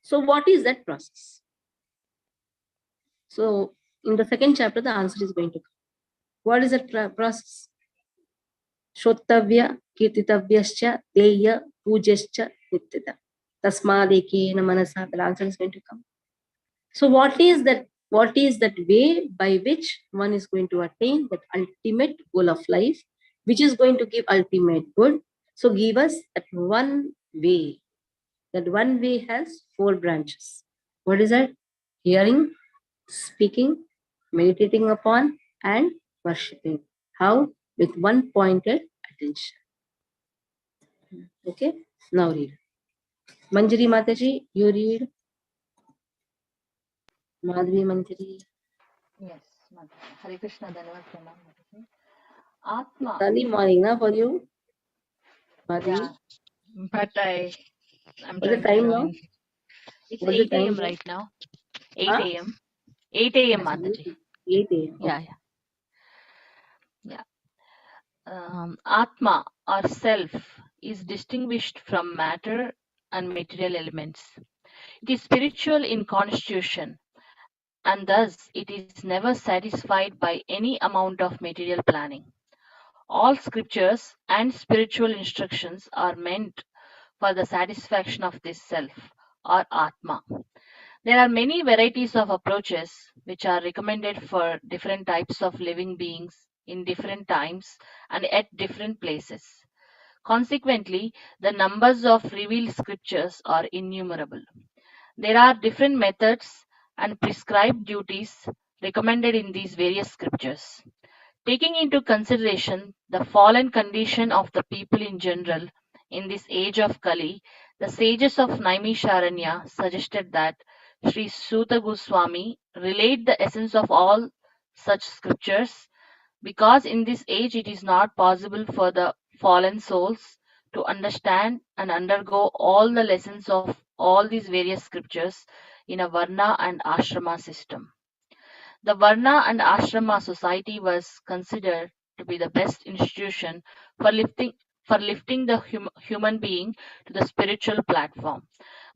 So what is that process? So in the second chapter, the answer is going to come. What is that process? Shottavya, kirtitavyascha, deya, pujascha, nityata. Tasmadekena manasa, the answer is going to come. So what is that? What is that way by which one is going to attain that ultimate goal of life, which is going to give ultimate good? So give us that one way. That one way has 4 branches. What is that? Hearing, speaking, meditating upon, and worshipping. How? With one pointed attention. Okay, now read. Manjari Mataji, you read. Madhvi Manjari. Yes, Mother. Hare Krishna, Dhanavad Pranam, Mataji. Atma. Early morning, na, for you? Madhvi? Yeah, but I'm What's the trying to time join. now? It's What's the 8 time a.m. now? right now. 8 Huh? a.m. 8 a.m. Achha, Mataji. 8 a.m. Yeah, Okay. yeah. Atma or self is distinguished from matter and material elements. It is spiritual in constitution, and thus it is never satisfied by any amount of material planning. All scriptures and spiritual instructions are meant for the satisfaction of this self or Atma. There are many varieties of approaches which are recommended for different types of living beings in different times and at different places. Consequently, the numbers of revealed scriptures are innumerable. There are different methods and prescribed duties recommended in these various scriptures. Taking into consideration the fallen condition of the people in general in this age of Kali, the sages of Naimisharanya suggested that Sri Suta Goswami relate the essence of all such scriptures, because in this age it is not possible for the fallen souls to understand and undergo all the lessons of all these various scriptures in a Varna and Ashrama system. The Varna and Ashrama society was considered to be the best institution for lifting the human being to the spiritual platform.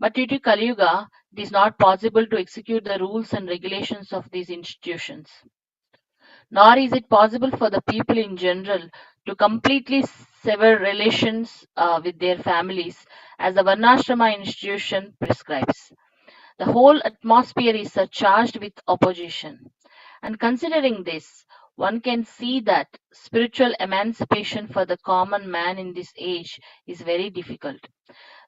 But due to Kali Yuga, it is not possible to execute the rules and regulations of these institutions. Nor is it possible for the people in general to completely sever relations with their families as the Varnashrama institution prescribes. The whole atmosphere is charged with opposition. And considering this, one can see that spiritual emancipation for the common man in this age is very difficult.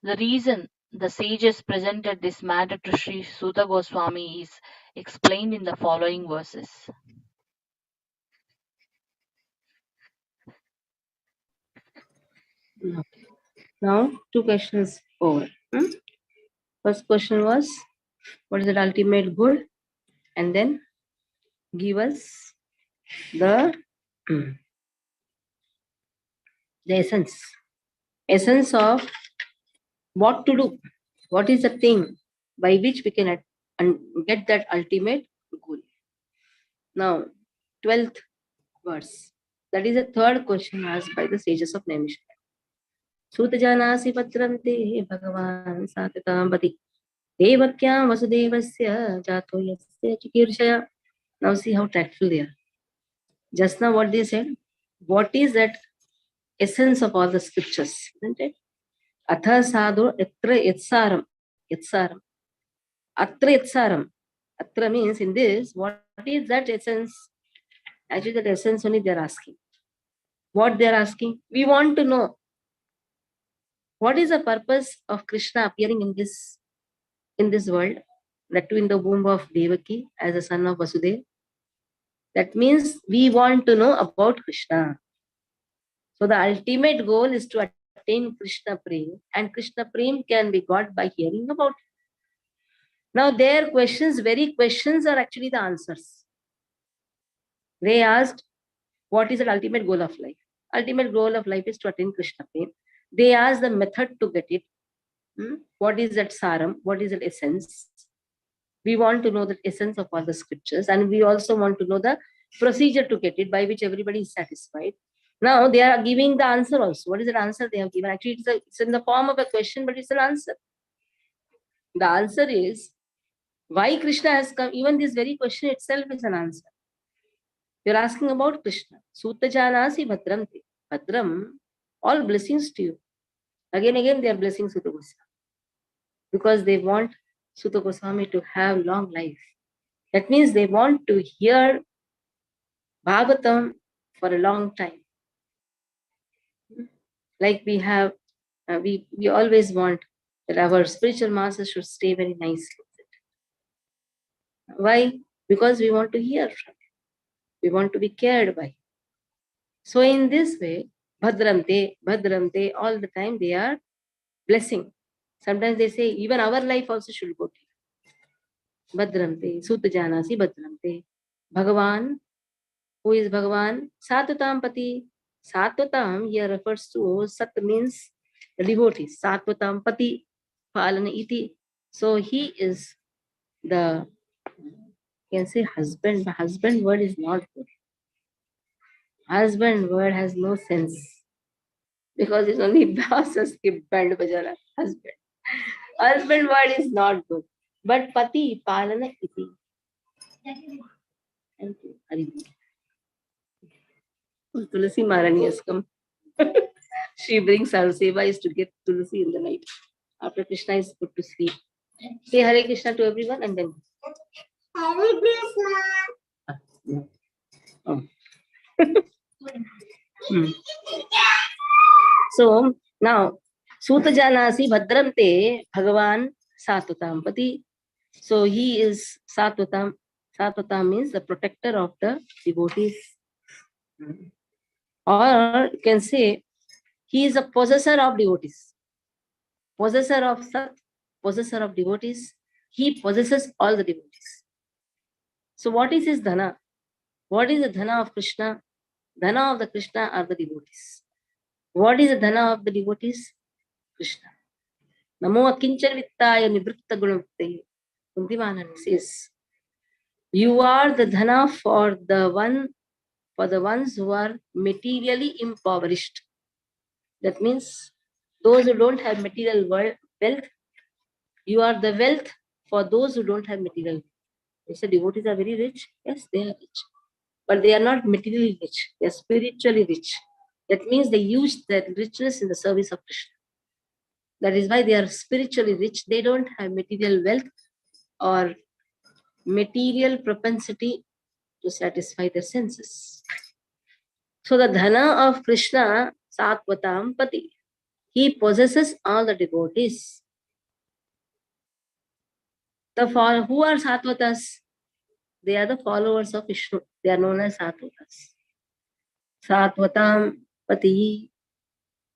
The reason the sages presented this matter to Sri Suta Goswami is explained in the following verses. Okay. Now, 2 questions over. First question was, what is the ultimate good? And then give us the essence of what to do. What is the thing by which we can get that ultimate goal? Now, 12th verse. That is the third question asked by the sages of Naimisharanya. Sutajanasi patrante Bhagavan Satatam Devakyam Vasudevasya Jato Yasya Chikirshaya. Now see how tactful they are. Just now what they said, what is that essence of all the scriptures, isn't it? Atha sadhu etra yatsaram. Yatsaram. Atra yatsaram. Atra means in this, what is that essence? Actually that essence only they are asking. What they are asking? We want to know. What is the purpose of Krishna appearing in this world? That too in the womb of Devaki as a son of Vasudeva. That means we want to know about Krishna. So the ultimate goal is to attain Krishna Prem, and Krishna Prem can be got by hearing about it. Now their questions, very questions are actually the answers. They asked, what is the ultimate goal of life? Ultimate goal of life is to attain Krishna prem. They asked the method to get it. What is that saram? What is that essence? We want to know the essence of all the scriptures, and we also want to know the procedure to get it, by which everybody is satisfied. Now they are giving the answer also. What is the answer they have given? Actually, it's in the form of a question, but it's an answer. The answer is why Krishna has come. Even this very question itself is an answer. You're asking about Krishna. Sutta janasi bhadram te. Bhadram, all blessings to you. Again, they are blessing Sutta Goswami. Because they want Sutta Goswami to have long life. That means they want to hear Bhagavatam for a long time. Like we have, we always want that our spiritual masters should stay very nicely. Why? Because we want to hear from him. We want to be cared by. So in this way, Bhadramte, all the time they are blessing. Sometimes they say, even our life also should go to you. Bhadramte, Sutta Janasi Bhadramte. Bhagavan, who is Bhagavan? Satvatam Pati. Satvatam here refers to Sat means the devotee. Satvatam Pati Palana Iti. So he is the, you can say husband, but husband word is not good. Husband word has no sense. Because it's only bosses keep band bajana. Husband. Husband word is not good. But Pati Palana Iti. Thank you. Tulasi Marani has come. She brings our sevas to get Tulasi in the night. After Krishna is put to sleep. Say Hare Krishna to everyone and then. Hare Krishna. Oh. So now, Suta Janasi Bhadramte Bhagavan Satvatam Pati. So he is Satvatam. Satvatam means the protector of the devotees. Or you can say he is a possessor of devotees. Possessor of Sat, possessor of devotees. He possesses all the devotees. So what is his dhana? What is the dhana of Krishna? Dhana of the Krishna are the devotees. What is the dhana of the devotees? Krishna. Namo akinchan vittaya nivritta gunamuktaye. Kundimanan says, you are the dhana for the ones who are materially impoverished. That means those who don't have material wealth, you are the wealth for those who don't have material wealth. They say devotees are very rich. Yes, they are rich. But they are not materially rich. They are spiritually rich. That means they use their richness in the service of Krishna. That is why they are spiritually rich. They don't have material wealth or material propensity to satisfy their senses. So the dhana of Krishna, Satvatam Pati, he possesses all the devotees. Who are Satvatas? They are the followers of Vishnu. They are known as Satvatas. Satvatam Pati,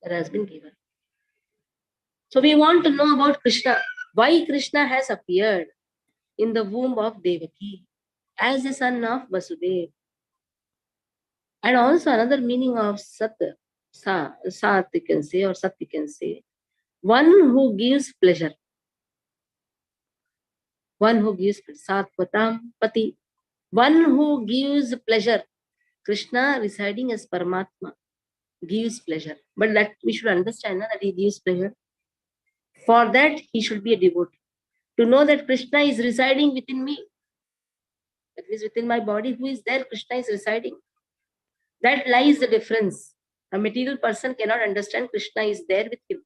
that has been given. So we want to know about Krishna. Why Krishna has appeared in the womb of Devaki as the son of Vasudeva. And also another meaning of Sat, Sat you can say, or Sat you can say, one who gives pleasure. One who gives Satvatam Pati. One who gives pleasure. Krishna residing as Paramatma gives pleasure. But that we should understand that he gives pleasure. For that he should be a devotee. To know that Krishna is residing within me. That is within my body. Who is there? Krishna is residing. That lies the difference. A material person cannot understand Krishna is there with him.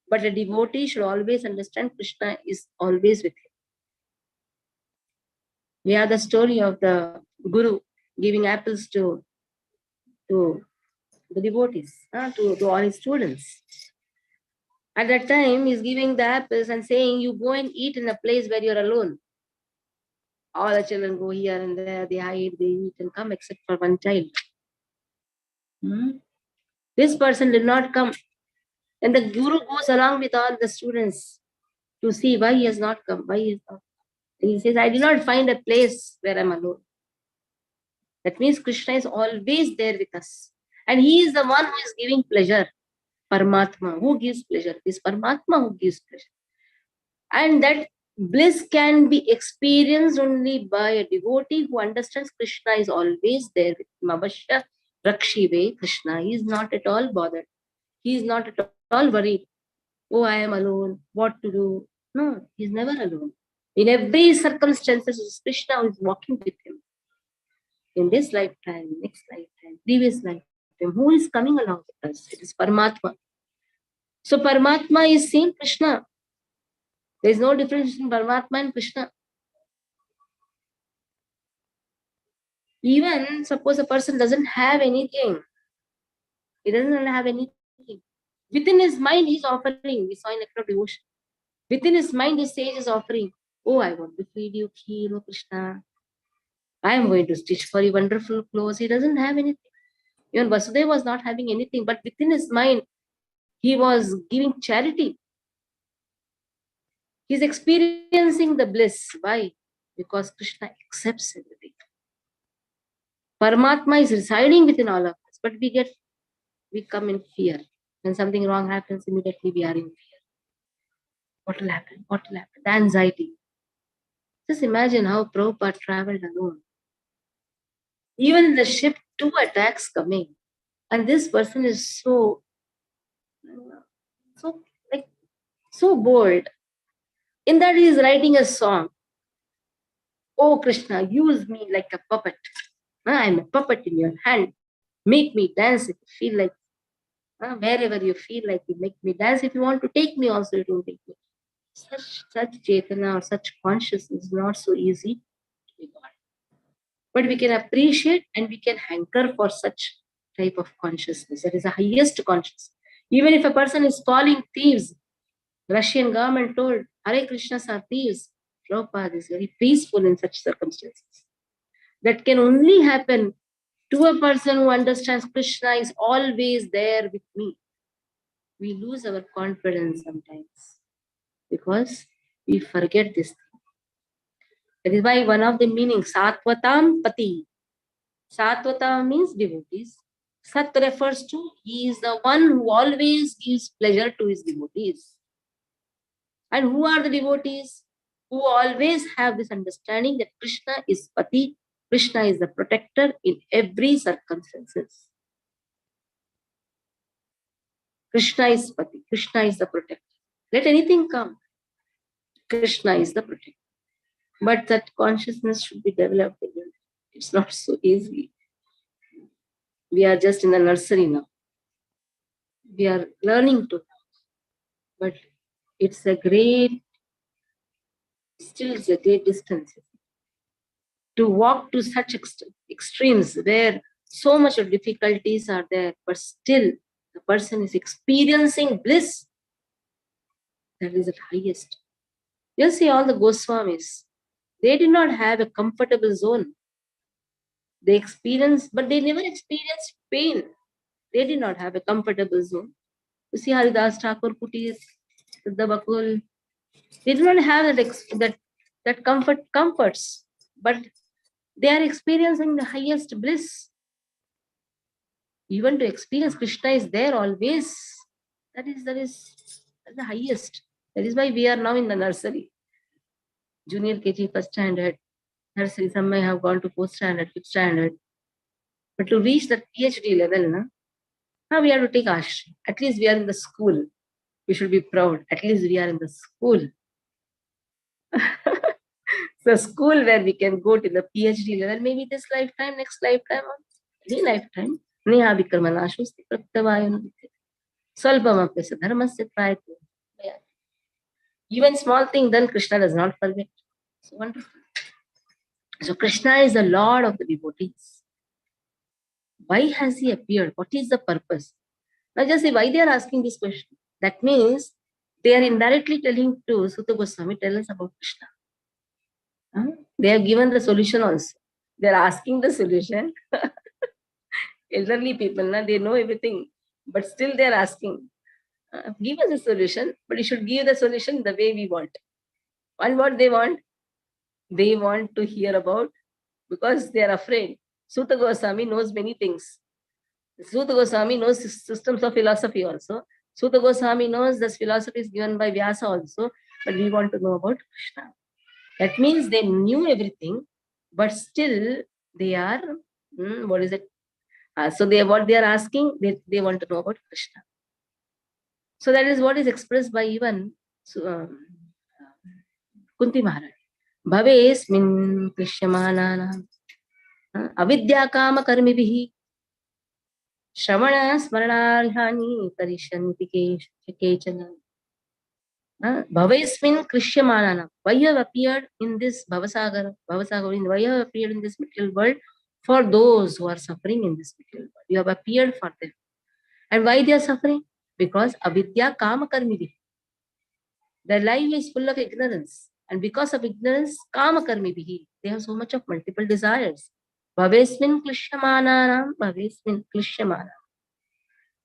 But a devotee should always understand Krishna is always with him. We have the story of the Guru giving apples to the devotees, to all his students. At that time, he's giving the apples and saying, you go and eat in a place where you're alone. All the children go here and there, they hide, they eat and come except for one child. This person did not come. And the Guru goes along with all the students to see why he has not come, why he has not come. And he says, I did not find a place where I'm alone. That means Krishna is always there with us. And he is the one who is giving pleasure. Paramatma, who gives pleasure? It is Paramatma who gives pleasure. And that bliss can be experienced only by a devotee who understands Krishna is always there with him. Avashya Rakshive, Krishna. He is not at all bothered. He is not at all worried. Oh, I am alone. What to do? No, he is never alone. In every circumstances, Krishna is walking with him. In this lifetime, next lifetime, previous lifetime, who is coming along with us? It is Paramatma. So Paramatma is same Krishna. There is no difference in Paramatma and Krishna. Even suppose a person doesn't have anything, he doesn't have anything. Within his mind, he is offering. We saw in act of devotion. Within his mind, the sage is offering. Oh, I want to feed you kheer, oh Krishna. I am going to stitch for you wonderful clothes. He doesn't have anything. Even Vasudeva was not having anything, but within his mind, he was giving charity. He is experiencing the bliss. Why? Because Krishna accepts everything. Paramatma is residing within all of us, but we come in fear. When something wrong happens, immediately we are in fear. What will happen? What will happen? The anxiety. Just imagine how Prabhupada traveled alone. Even in the ship, 2 attacks coming. And this person is so bold. In that he is writing a song. Oh Krishna, use me like a puppet. I am a puppet in your hand. Make me dance if you feel like. Wherever you feel like, you make me dance. If you want to take me also, you don't take me. Such Chaitana or such consciousness is not so easy to be got. But we can appreciate and we can hanker for such type of consciousness. That is the highest consciousness. Even if a person is calling thieves, Russian government told Hare Krishnas are thieves. Prabhupada is very peaceful in such circumstances. That can only happen to a person who understands Krishna is always there with me. We lose our confidence sometimes because we forget this thing. That is why one of the meanings, Satvatam Pati. Satvatam means devotees. Sat refers to he is the one who always gives pleasure to his devotees. And who are the devotees? Who always have this understanding that Krishna is Pati, Krishna is the protector in every circumstances. Krishna is Pati, Krishna is the protector. Let anything come, Krishna is the protector. But that consciousness should be developed again. It's not so easy. We are just in the nursery now. We are learning to, but it's a great distance to walk to such extremes where so much of difficulties are there, but still the person is experiencing bliss. That is the highest. You'll see all the Goswamis, they did not have a comfortable zone. They experienced, but they never experienced pain. They did not have a comfortable zone. You see Haridas Thakur, Kutir, Siddha Bakul, they do not have that comforts, but they are experiencing the highest bliss. Even to experience Krishna is there always. That is the highest. That is why we are now in the nursery. Junior KG, first standard, nursery, some may have gone to 4th standard, 5th standard. But to reach that PhD level, now we have to take ashram. At least we are in the school. We should be proud. At least we are in the school. The school where we can go to the PhD level, maybe this lifetime, next lifetime, or any lifetime. Neha Vikramanashusti Praktavayanu. Salpamapyasa dharmasya prayatna. Even small thing, then Krishna does not forget. So wonderful. So Krishna is the Lord of the devotees. Why has he appeared? What is the purpose? Now just say why they are asking this question. That means they are indirectly telling to Sutta Goswami, tell us about Krishna. They have given the solution also. They are asking the solution. Elderly people, they know everything, but still they are asking, give us a solution, but you should give the solution the way we want. And what they want? They want to hear about, because they are afraid. Suta Goswami knows many things. Suta Goswami knows systems of philosophy also. Suta Goswami knows this philosophy is given by Vyasa also, but we want to know about Krishna. That means they knew everything, but still they are, what is it? So what they are asking, they want to know about Krishna. So that is what is expressed by even Kunti Maharaj. Bhavesmin Krishyamanana avidya kama karmibihi Shravana smaranarhani karishanti kechana. Bhavesmin Krishyamanana. Why you have appeared in this Bhavasagar? Why you have appeared in this material world? For those who are suffering in this material world. You have appeared for them. And why they are suffering? Because avidya kama karmibihi. Their life is full of ignorance. And because of ignorance, kama karmibihi, they have so much of multiple desires. Bhavesmin klishyamananam, bhavesmin klishyamanam.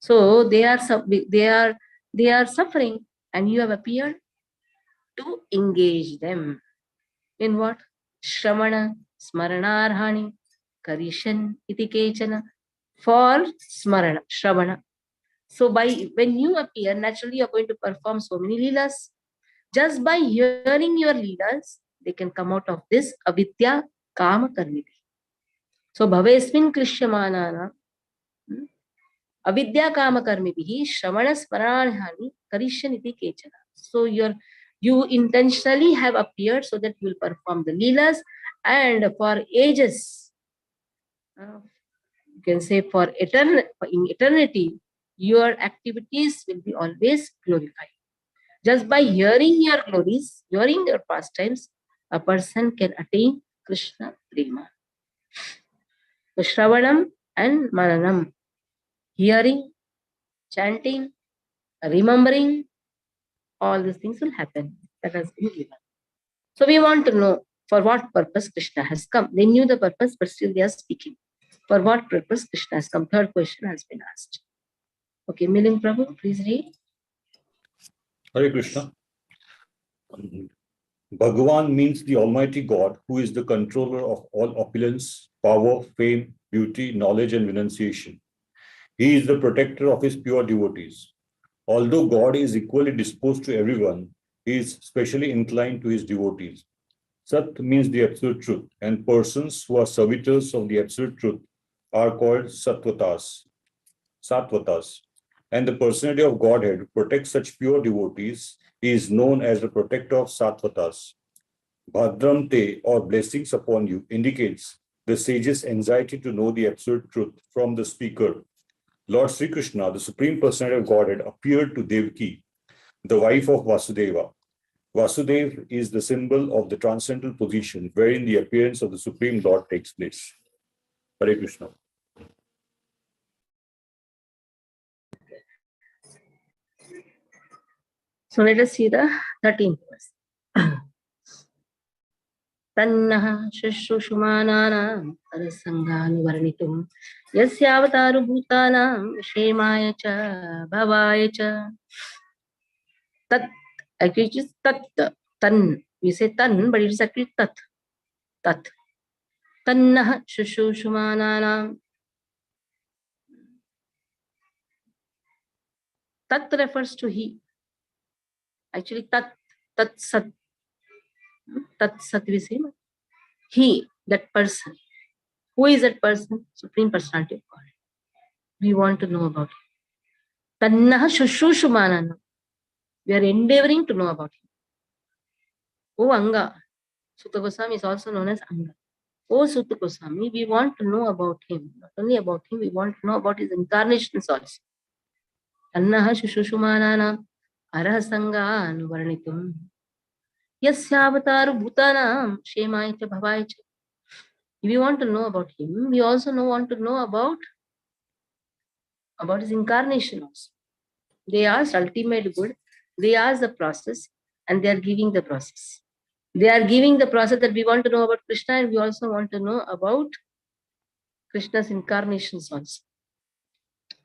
So they are suffering, and you have appeared to engage them in what? Shramana, smaranarhani, karishan, iti kechana. For smarana, shravana. So when you appear, naturally you are going to perform so many leelas. Just by hearing your leelas, they can come out of this avidya kama karmiti. So bhavesmin krishyamanana avidya kama karmibihi shravana smaranahani karishaniti kechana. So you intentionally have appeared so that you will perform the leelas, and for ages, you can say in eternity, your activities will be always glorified. Just by hearing your glories, hearing your pastimes, a person can attain Krishna Prema. So Shravanam and Mananam, hearing, chanting, remembering, all these things will happen. That has been given. So we want to know for what purpose Krishna has come. They knew the purpose, but still they are speaking. For what purpose Krishna has come? Third question has been asked. Okay, Miling Prabhu, please read. Hare Krishna. Bhagavan means the Almighty God, who is the controller of all opulence, power, fame, beauty, knowledge, and renunciation. He is the protector of his pure devotees. Although God is equally disposed to everyone, he is specially inclined to his devotees. Sat means the absolute truth, and persons who are servitors of the absolute truth are called Sattvatas. And the personality of Godhead who protects such pure devotees is known as the protector of Sattvatas. Bhadram te, or blessings upon you, indicates the sage's anxiety to know the absolute truth from the speaker. Lord Sri Krishna, the Supreme Personality of Godhead, appeared to Devaki, the wife of Vasudeva. Vasudeva is the symbol of the transcendental position wherein the appearance of the Supreme Lord takes place. Hare Krishna. So let us see the 13th verse. Tannaha shushumananam tarasangan varnitum yasyavataru bhutanam shemaya cha bhavaya cha. Tat, actually it is tat, tan. We say tan, but it is actually tat. Tat. Tannaha shushumananam. Tat refers to he. Actually tat sat. Tat sat we say. He, that person. Who is that person? Supreme Personality of God. We want to know about him. Tannaha shushushumanana. We are endeavoring to know about him. Oh Anga. Sutta Goswami is also known as Anga. Oh Sutta Goswami, we want to know about him. Not only about him, we want to know about his incarnations also. Tannaha shushushumanana arahasanga anuvarnitum yasyavataru bhutanam shemaya cha bhavaya cha. If we want to know about him, we also want to know about his incarnation also. They asked ultimate good, they asked the process, and they are giving the process. They are giving the process that we want to know about Krishna, and we also want to know about Krishna's incarnations also.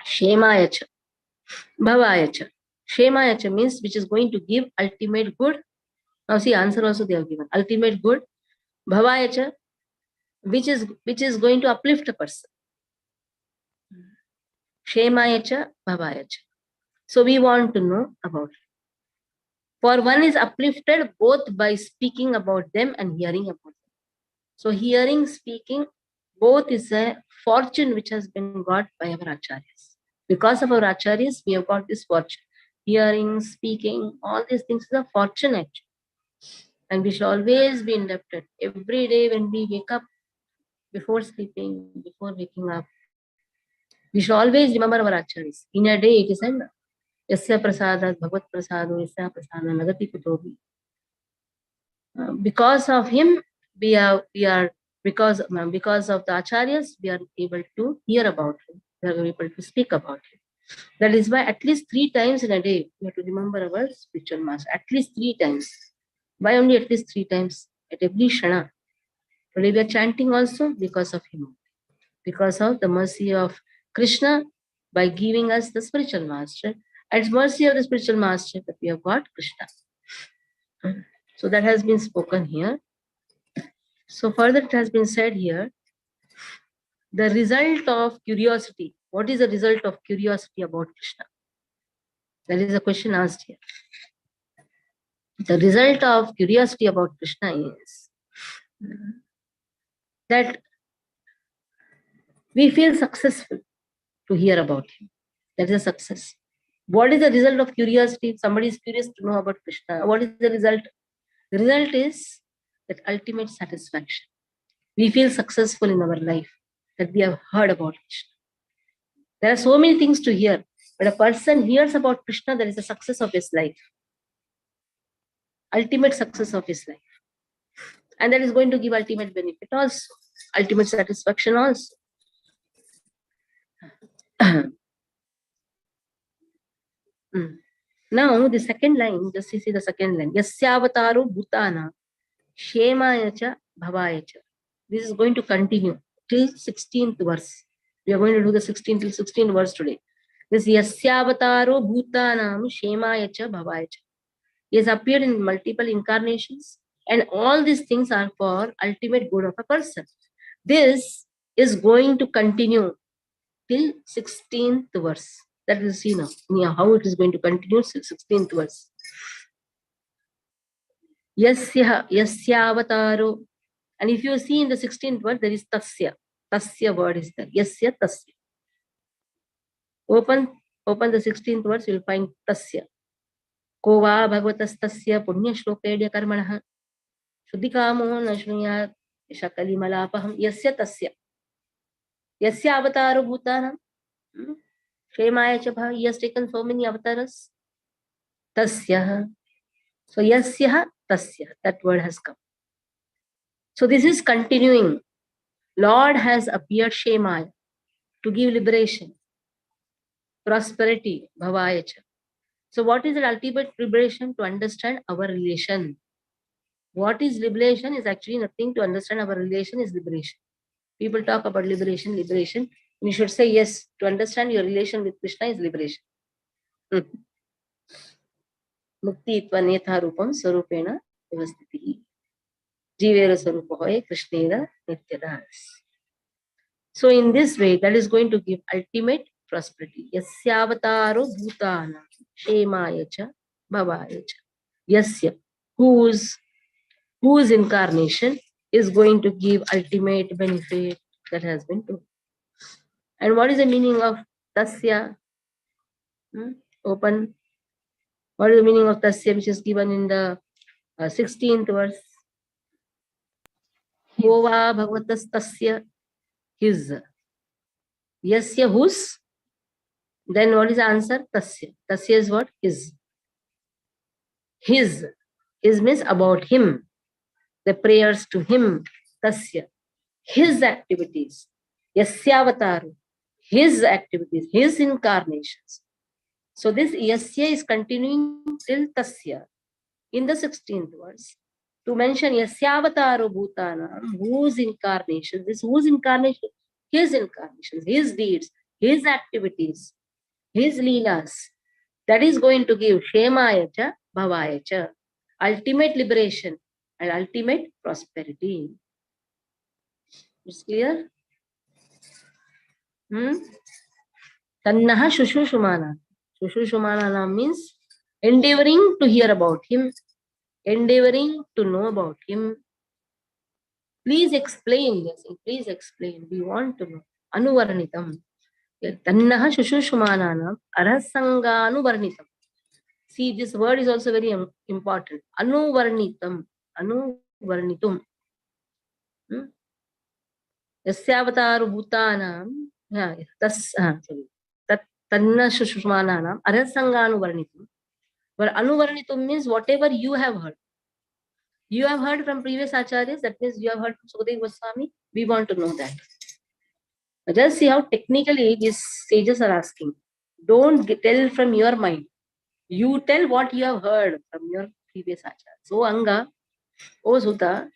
Shemayacha, Bhavayacha. Shemayacha means which is going to give ultimate good. Now see, answer also they have given. Ultimate good, Bhavayacha, which is going to uplift a person. Kshemaya cha bhavaya cha. So we want to know about it. For one is uplifted both by speaking about them and hearing about them. So hearing, speaking, both is a fortune which has been got by our acharyas. Because of our acharyas, we have got this fortune. Hearing, speaking, all these things is a fortune actually. And we shall always be indebted. Every day when we wake up, before sleeping, before waking up, we should always remember our acharyas. In a day, it is an Yasya prasadat bhagavad prasado yasya prasada nagati kutobi. Because of him, we are because of the acharyas, we are able to hear about him. We are able to speak about him. That is why at least 3 times in a day, we have to remember our spiritual master. At least 3 times. Why only at least 3 times? At every shana. Today we are chanting also because of him. Because of the mercy of Krishna by giving us the spiritual master. It's mercy of the spiritual master that we have got Krishna. So that has been spoken here. So further it has been said here, the result of curiosity. What is the result of curiosity about Krishna? That is a question asked here. The result of curiosity about Krishna is that we feel successful to hear about him. That is a success. What is the result of curiosity? If somebody is curious to know about Krishna, what is the result? The result is that ultimate satisfaction. We feel successful in our life that we have heard about Krishna. There are so many things to hear, but a person hears about Krishna, that is the success of his life. Ultimate success of his life. And that is going to give ultimate benefit also, ultimate satisfaction also. Now the second line, just see the second line. Yasyavataru bhutana shemaya cha bhavaya cha. This is going to continue till 16th verse. We are going to do the 16th till 16th verse today. This Yasyavataru bhutanam shemaya cha bhavaya cha. He has appeared in multiple incarnations, and all these things are for ultimate good of a person. This is going to continue till 16th verse. That we'll see now how it is going to continue. 16th verse. Yasyavataro. And if you see in the 16th verse, there is tasya. Tasya word is there. Yasya tasya. Open the 16th verse, you will find tasya. Ko va bhagavatastasya punya shlokedya karmanah shuddhikamo na shruyat shakali malapaham yasya tasya. Yasya avataro bhutanam. Shemaya cha bha. He has taken so many avatars. Tasya. So yasya tasya. That word has come. So this is continuing. Lord has appeared Shemaya to give liberation, prosperity, bhavaya cha. So what is the ultimate liberation? To understand our relation. What is liberation is actually nothing. To understand our relation is liberation. People talk about liberation. You should say yes. To understand your relation with Krishna is liberation. Mukti itva rupam sarupena vyavastitihi. Jivera sarupa hoye Krishnera nityadas. So in this way, that is going to give ultimate prosperity. Yasyavataro bhutana shemaya cha bhavaya cha. Yasya, whose incarnation is going to give ultimate benefit, that has been told. And what is the meaning of tasya? Open. What is the meaning of tasya, which is given in the 16th verse? Kova bhagavatas tasya, his. Yasya, whose? Then what is the answer? Tasya. Tasya is what? His. His. His means about him. The prayers to him. Tasya. His activities. Yasyavataru. His activities. His incarnations. So this Yasya is continuing till Tasya in the 16th verse. To mention Yasyavataru Bhutana, whose incarnations. This whose incarnation? His incarnations. His deeds. His activities. His leelas, that is going to give Shemaya cha Bhavaya cha, ultimate liberation and ultimate prosperity. It's clear? Tannaha shushushumana. Shushushumana means endeavoring to hear about him, endeavoring to know about him. Please explain this. Please explain. We want to know. Anuvarnitam. Tannaha shushushumana arasanganuvarnitam. See, this word is also very important. Anuvarnitam. Anuvarnitum. Yasyavataru bhutanam. Sorry. Tanna shushmananam arasanganuvarnitum. But anuvarnitum means whatever you have heard. You have heard from previous acharyas, that means you have heard from Sukadeva Goswami. We want to know that. Just see how technically these sages are asking. Don't tell from your mind. You tell what you have heard from your previous acharyas. So Anga, O Sutta,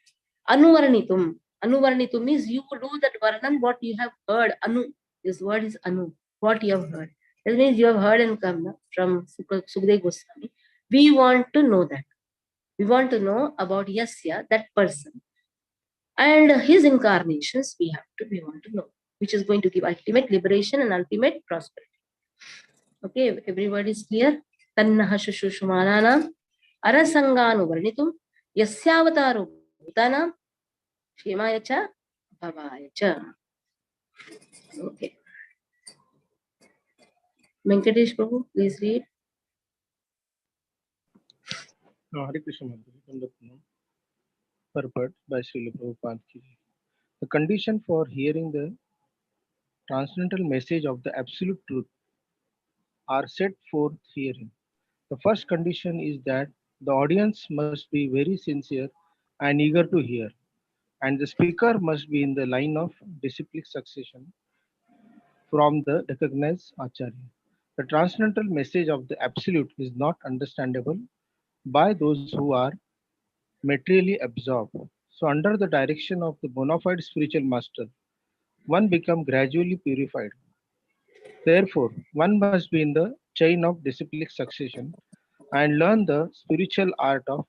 anuvarnitum. Anuvarnitum means you do that varnan what you have heard. Anu. This word is anu. What you have heard. That means you have heard and come from Sukadeva Goswami. We want to know that. We want to know about Yasya, that person. And his incarnations we want to know, which is going to give ultimate liberation and ultimate prosperity. Okay, every word is clear. Tannaha shushushmananam arasanganu varnitum yasyavataru bhutanam shemaya cha bhavaya cha. Okay. Venkatesh Prabhu, please read. Hare Krishna Madhuri, purport by Srila Prabhupada. The condition for hearing the transcendental message of the absolute truth are set forth herein. The first condition is that the audience must be very sincere and eager to hear, and the speaker must be in the line of disciplic succession from the recognized Acharya. The transcendental message of the Absolute is not understandable by those who are materially absorbed. So, under the direction of the bona fide spiritual master, one becomes gradually purified. Therefore, one must be in the chain of disciplic succession and learn the spiritual art of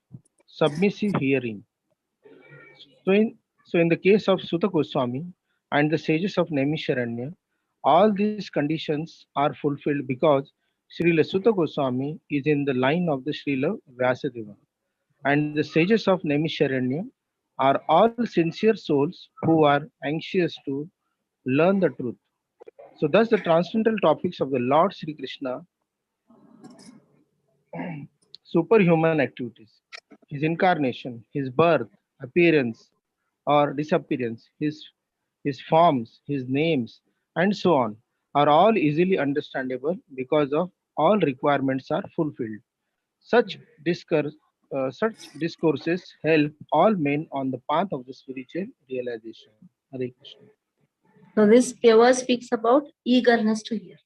submissive hearing. So in the case of Sutta Goswami and the sages of Naimisharanya, all these conditions are fulfilled because Srila Sutta Goswami is in the line of the Srila Vyasadeva, and the sages of Naimisharanya are all sincere souls who are anxious to learn the truth. So thus the transcendental topics of the Lord Sri Krishna, superhuman activities, his incarnation, his birth, appearance or disappearance, his forms, his names, and so on, are all easily understandable because of all requirements are fulfilled. Such, such discourses help all men on the path of the spiritual realization. Hare Krishna. So this verse speaks about eagerness to hear.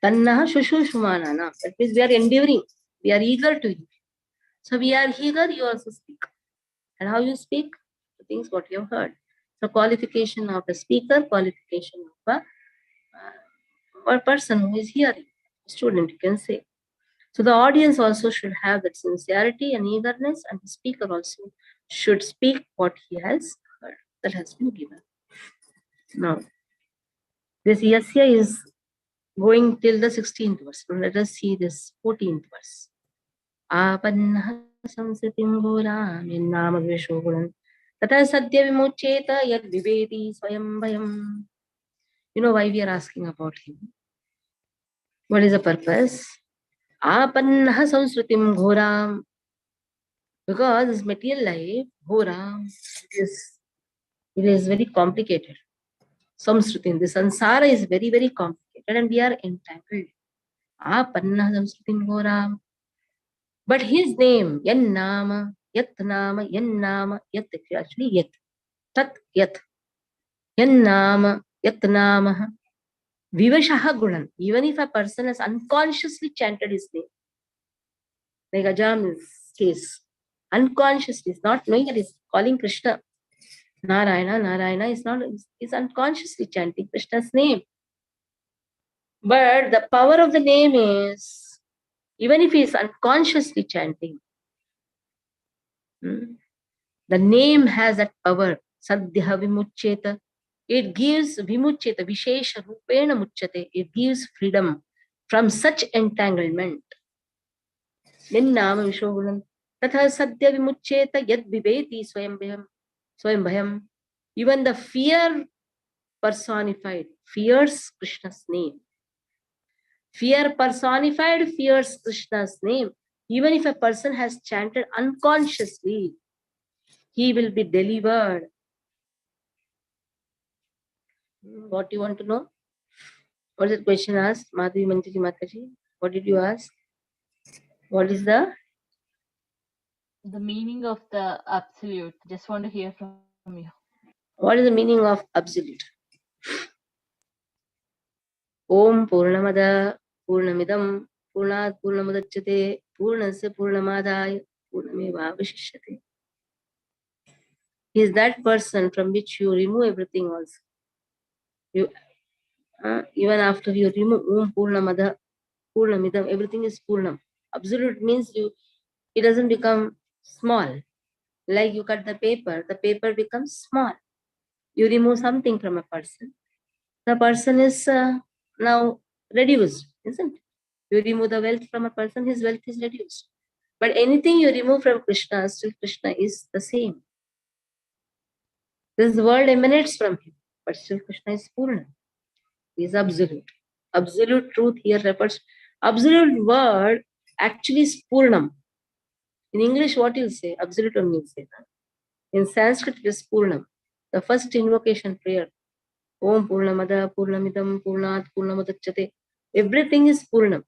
Tannaha shushushmanana. That means we are endeavoring. We are eager to hear. So we are eager, you also speak. And how you speak? The things what you have heard. So qualification of the speaker, qualification of a person who is hearing. Student, you can say. So the audience also should have that sincerity and eagerness, and the speaker also should speak what he has heard, that has been given. Now, this yasya is going till the 16th verse. Now let us see this 14th verse. Apannaha samsitim goram innama vishogunan tata sadhya vimucheta yad viveti swayam vayam. You know why we are asking about him? What is the purpose? Apannaha samsritim ghoram. Because this material life, ghoram, it is very complicated. Samsritim, the sansara is very, very complicated and we are entangled. Apannaha samsritim ghoram. But his name, yan nama, yat, actually yat, tat yat, yan nama, vivashaha gunan. Even if a person has unconsciously chanted his name, like Ajam's case, unconsciously, is not knowing that he's calling Krishna. Narayana is unconsciously chanting Krishna's name. But the power of the name is, even if he is unconsciously chanting, the name has that power. Sadhya vimuccheta. It gives vimuccheta, vishesha rupena mucchate. It gives freedom from such entanglement. Ninnama vishogunam. Tatha sadhya vimuccheta yad viveti swayam bhayam. Even the fear personified fears Krishna's name. Fear personified fears Krishna's name. Even if a person has chanted unconsciously, he will be delivered. What do you want to know? What is the question asked? Madhavi Manjari Mataji, what did you ask? What is the meaning of the absolute? Just want to hear from you. what is the meaning of absolute? Om Purnamada Purnamidam Purnat Purnamudachyate Purnasya Purnamadaya Purnamevavashishyate. He is that person from which you remove everything also. You even after you remove Om Purnamada Purnamidam, everything is Purnam. Absolute means it doesn't become small. Like you cut the paper becomes small. You remove something from a person, the person is now reduced, isn't it? You remove the wealth from a person, his wealth is reduced. But anything you remove from Krishna, still Krishna is the same. This world emanates from him, but still Krishna is Purna. He is absolute. Absolute truth here refers. Absolute word actually is Purnam. In English, what you say? Absolute only you say. In Sanskrit, it is Purnam. The first invocation prayer. Om Purnamada Purnamidam Purnat Purnamudachyate. Everything is Purnam.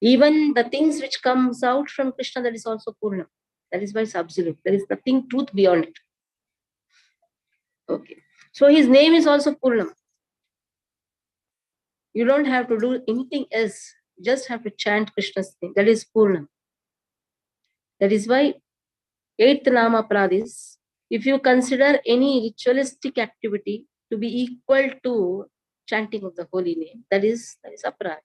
Even the things which comes out from Krishna, that is also Purnam. That is why it's absolute. There is nothing truth beyond it. Okay. So his name is also Purnam. You don't have to do anything else. Just have to chant Krishna's name. That is Purnam. That is why 8th Nama Pradis, if you consider any ritualistic activity to be equal to chanting of the holy name, that is aparad.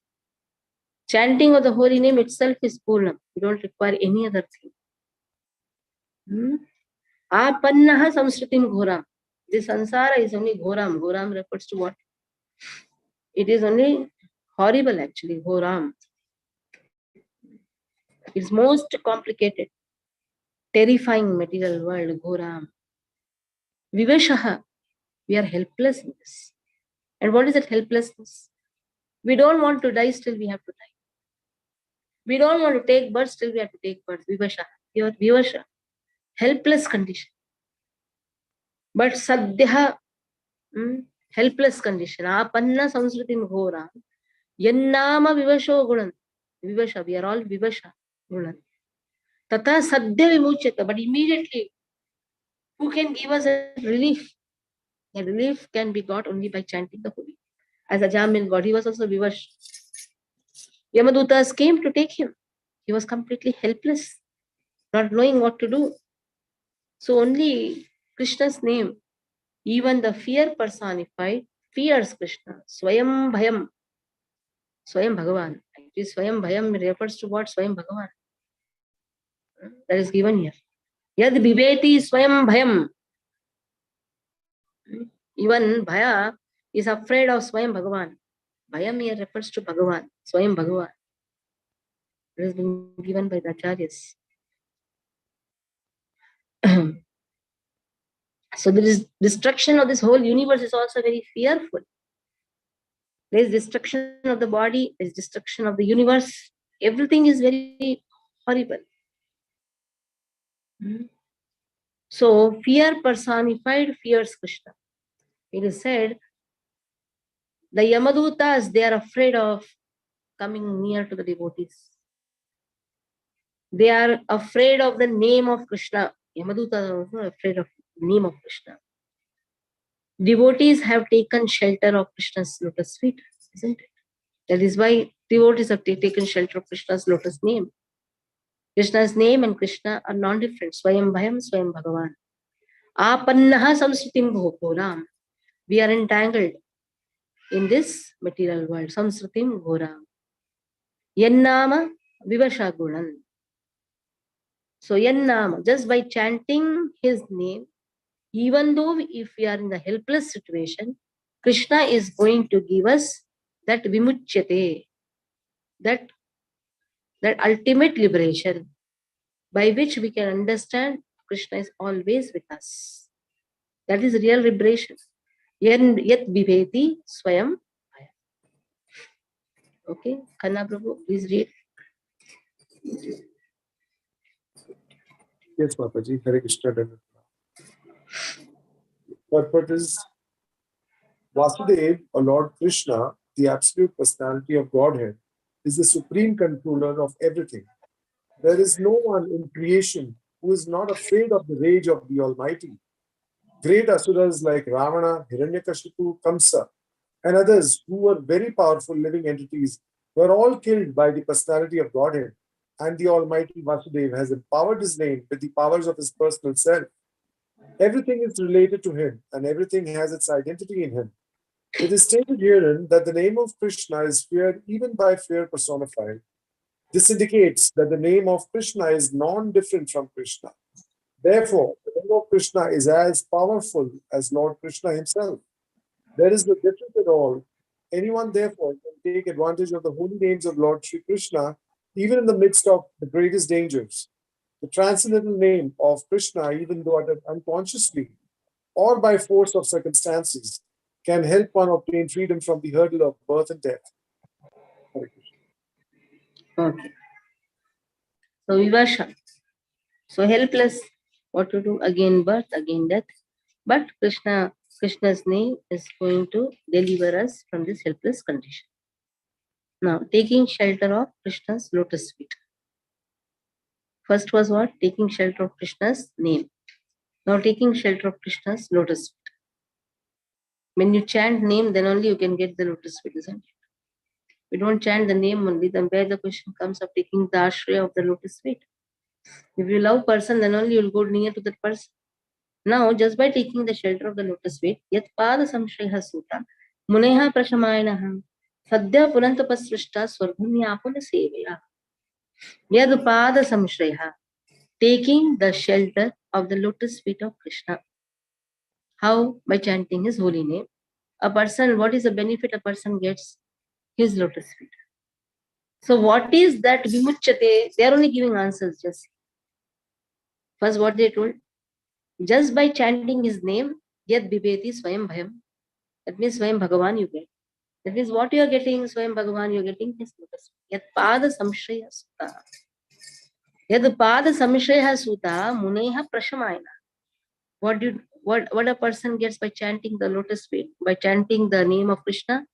Chanting of the holy name itself is Purnam. You don't require any other thing. Apannaha samsritim ghoram. This sansara is only ghoram. Ghoram refers to what? It is only horrible actually, ghoram. It's most complicated, terrifying material world, ghoram. Vivashaha. We are helpless in this. And what is that helplessness? We don't want to die, still we have to die. We don't want to take birth, still we have to take birth. Vivashaha. Vivasha. Helpless condition. But sadhya, helpless condition. Apanna samsritim ghora. Yannama vivasho gunan. Vivasha, we are all vivasha gunan. Tata sadhya vimuchyata. But immediately, who can give us a relief? A relief can be got only by chanting the holy. As Ajamin got, he was also vivash. Yamadutas came to take him. He was completely helpless, not knowing what to do. So only Krishna's name, even the fear personified, fears Krishna. Swayam Bhayam. Swayam Bhagavan. Actually, Swayam Bhayam refers to what? Swayam Bhagavan. That is given here. Yad Viveti Swayam Bhayam. Even Bhaya is afraid of Swayam Bhagavan. Bhayam here refers to Bhagavan. Swayam Bhagavan. It has been given by the Acharyas. So there is destruction of this whole universe is also very fearful. There is destruction of the body, there is destruction of the universe. Everything is very horrible. So fear personified fears Krishna. It is said, the Yamadutas, they are afraid of coming near to the devotees. They are afraid of the name of Krishna. Yamadutas are also afraid of the name of Krishna. Devotees have taken shelter of Krishna's lotus feet, isn't it? That is why devotees have taken shelter of Krishna's lotus name. Krishna's name and Krishna are non-different. Swayam Bhayam, Swayam Bhagavan. Apannaha samsritim ghoram. We are entangled in this material world. Samsritim ghoram. Yannama vivasha gunan. So Yannama, just by chanting his name, Even though if we are in the helpless situation, Krishna is going to give us that vimuchyate, that ultimate liberation, by which we can understand Krishna is always with us. That is real liberation. Yat bibheti swayam. Okay, Khanna Prabhu, please read. Yes, Mataji. Hare Krishna. Purport is Vasudev, or Lord Krishna, the absolute personality of Godhead, is the supreme controller of everything. There is no one in creation who is not afraid of the rage of the Almighty. Great asuras like Ravana, Hiranyakashipu, Kamsa, and others who were very powerful living entities were all killed by the personality of Godhead, and the Almighty Vasudeva has empowered his name with the powers of his personal self. Everything is related to him, and everything has its identity in him. It is stated herein that the name of Krishna is feared even by fear personified. This indicates that the name of Krishna is non-different from Krishna. Therefore, the name of Krishna is as powerful as Lord Krishna himself. There is no difference at all. Anyone, therefore, can take advantage of the holy names of Lord Sri Krishna, even in the midst of the greatest dangers. The transcendental name of Krishna, even though uttered unconsciously or by force of circumstances, can help one obtain freedom from the hurdle of birth and death. Okay. So Vivasha. So helpless. What to do? Again birth, again death. But Krishna's name is going to deliver us from this helpless condition. Now, taking shelter of Krishna's lotus feet. First was what? Taking shelter of Krishna's name. Now taking shelter of Krishna's lotus feet. When you chant name, then only you can get the lotus feet, isn't it? We don't chant the name only, then where the question comes of taking the ashraya of the lotus feet. If you love person, then only you'll go near to that person. Now, just by taking the shelter of the lotus feet, yat pada samshreha suta, muneha prashamayanaha, sadhya purantapasrishta swarghunyapuna sevaya. Yad pada samshreha, taking the shelter of the lotus feet of Krishna. How? By chanting his holy name. A person, what is the benefit a person gets? His lotus feet. So what is that vimuchyate? They are only giving answers just. First what they told? Just by chanting his name, yad bibeti swayam bhayam. That means swayam Bhagavan you get. That means what you are getting, swayam Bhagavan, you are getting his lotus feet. Yad pada samshreya suta. Yad pada samshreya suta muneha prashamayana. What a person gets by chanting the lotus feet, by chanting the name of Krishna?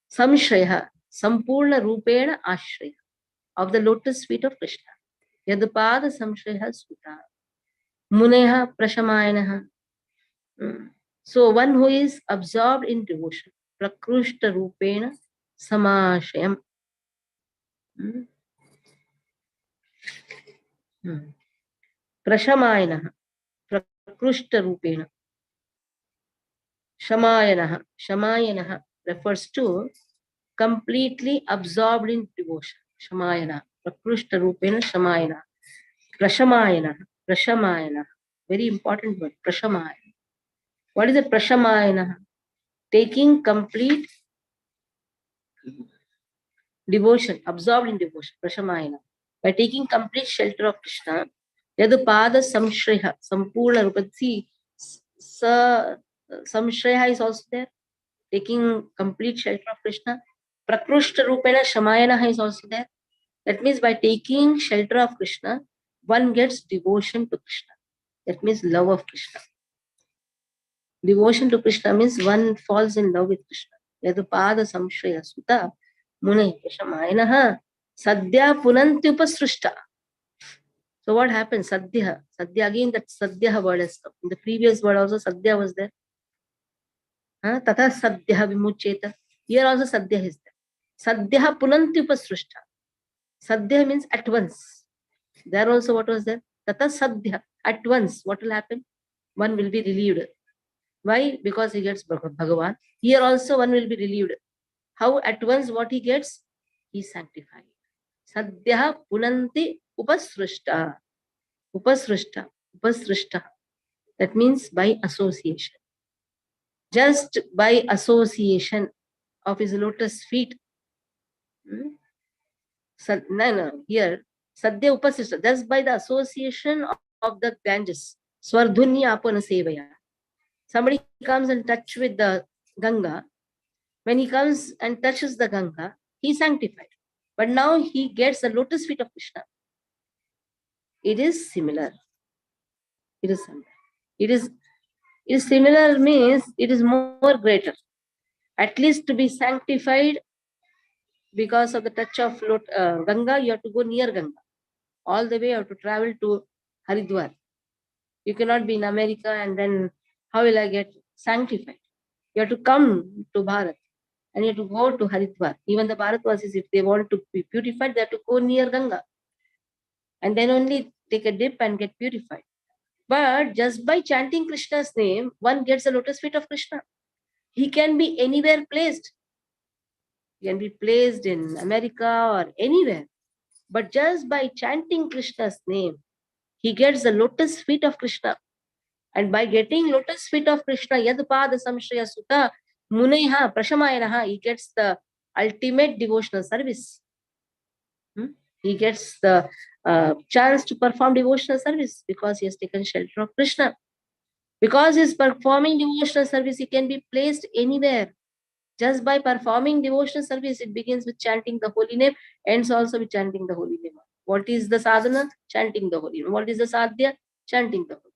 Samshreya, sampurna rupena ashraya, of the lotus feet of Krishna. Yadpada samshreya suta. Muneha prashamayanaha. So one who is absorbed in devotion, prakrushta rupena samashayam. Prashamayanaha, prakrushta rupena. Shamayanaha, shamayanaha refers to completely absorbed in devotion. Shamayana, prakrushta rupena shamayana. Prashamayana, prashamayana. Very important word, prashamayana. What is a prashamayana? Taking complete devotion, absorbed in devotion, prashamayana. By taking complete shelter of Krishna, yadupada samshreha, sampurna rupati, samshreha is also there. Taking complete shelter of Krishna. Prakrushta rupena shamayana is also there. That means by taking shelter of Krishna, one gets devotion to Krishna. That means love of Krishna. Devotion to Krishna means one falls in love with Krishna. Yadupada samshraya suta mune prashamayanaha sadhya punanti upasrishta. So what happens? Sadhya. Sadhya, again that sadhya word has come. In the previous word also sadhya was there. Tata sadhya vimucheta. Here also sadhya is there. Sadhya punanti upasrishta. Sadhya means at once. There also what was there? Tata sadhya. At once, what will happen? One will be relieved. Why? Because he gets Bhagavan. Here also one will be relieved. How? At once what he gets? He is sanctified. Sadhya punanti upasrishta. Upasrishta. Upasrishta. That means by association. Just by association of his lotus feet. No, here, Sadhya Upasishta, just by the association of the Ganges, Swardhunya Apana Sevaya. Somebody comes and touch with the Ganga. When he comes and touches the Ganga, he is sanctified. But now he gets the lotus feet of Krishna. It is similar. It is similar. It is similar means it is more greater. At least to be sanctified because of the touch of Ganga, you have to go near Ganga. All the way you have to travel to Haridwar. You cannot be in America and then how will I get sanctified? You have to come to Bharat and you have to go to Haridwar. Even the Bharatvasis, if they want to be purified, they have to go near Ganga. And then only take a dip and get purified. But just by chanting Krishna's name, one gets the lotus feet of Krishna. He can be anywhere placed. He can be placed in America or anywhere. But just by chanting Krishna's name, he gets the lotus feet of Krishna. And by getting lotus feet of Krishna, Yadpada Samshraya Sutta, Muneha Prashamayanaha, he gets the ultimate devotional service. He gets the chance to perform devotional service because he has taken shelter of Krishna. Because he is performing devotional service, he can be placed anywhere. Just by performing devotional service, it begins with chanting the holy name, ends also with chanting the holy name. What is the sadhana? Chanting the holy name. What is the sadhya? Chanting the holy name.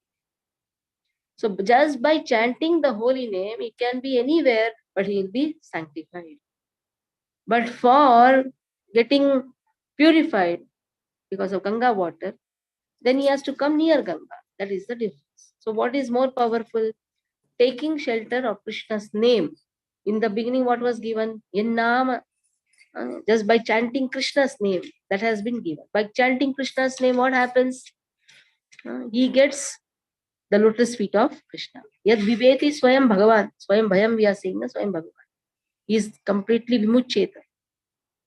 So just by chanting the holy name, he can be anywhere, but he will be sanctified. But for getting purified because of Ganga water, then he has to come near Ganga. That is the difference. So what is more powerful? Taking shelter of Krishna's name. In the beginning, what was given? Yennama. Just by chanting Krishna's name, that has been given. By chanting Krishna's name, what happens? He gets the lotus feet of Krishna. Yad viveti swayam bhagavan. Swayam bhayam we are saying, swayam bhagavan. He is completely vimucheta.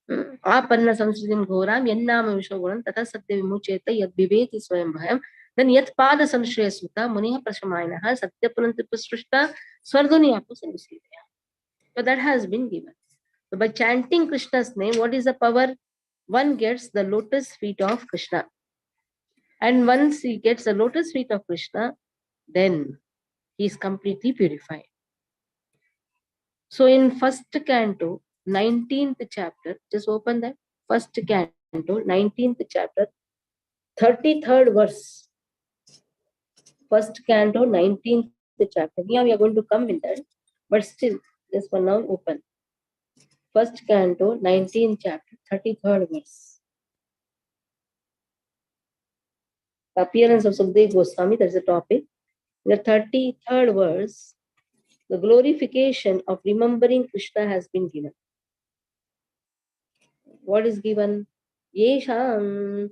Apanna samsritim ghoram yennama vishoguram tata satya vimucheta yad viveti swayam bhayam. Then yat pada samshraya sutta muniha prashamayanaha satya punantipusrushta swardhunyapu sanusivaya. So that has been given. So by chanting Krishna's name, what is the power? One gets the lotus feet of Krishna. And once he gets the lotus feet of Krishna, then he is completely purified. So in first canto, 19th chapter, just open that. First canto, 19th chapter, 33rd verse. First canto, 19th chapter. Here we are going to come with that. But still, just for now, open. First canto, 19th chapter, 33rd verse. The appearance of Sukdev Goswami, that is the topic. The 33rd verse, the glorification of remembering Krishna has been given. What is given? Yesham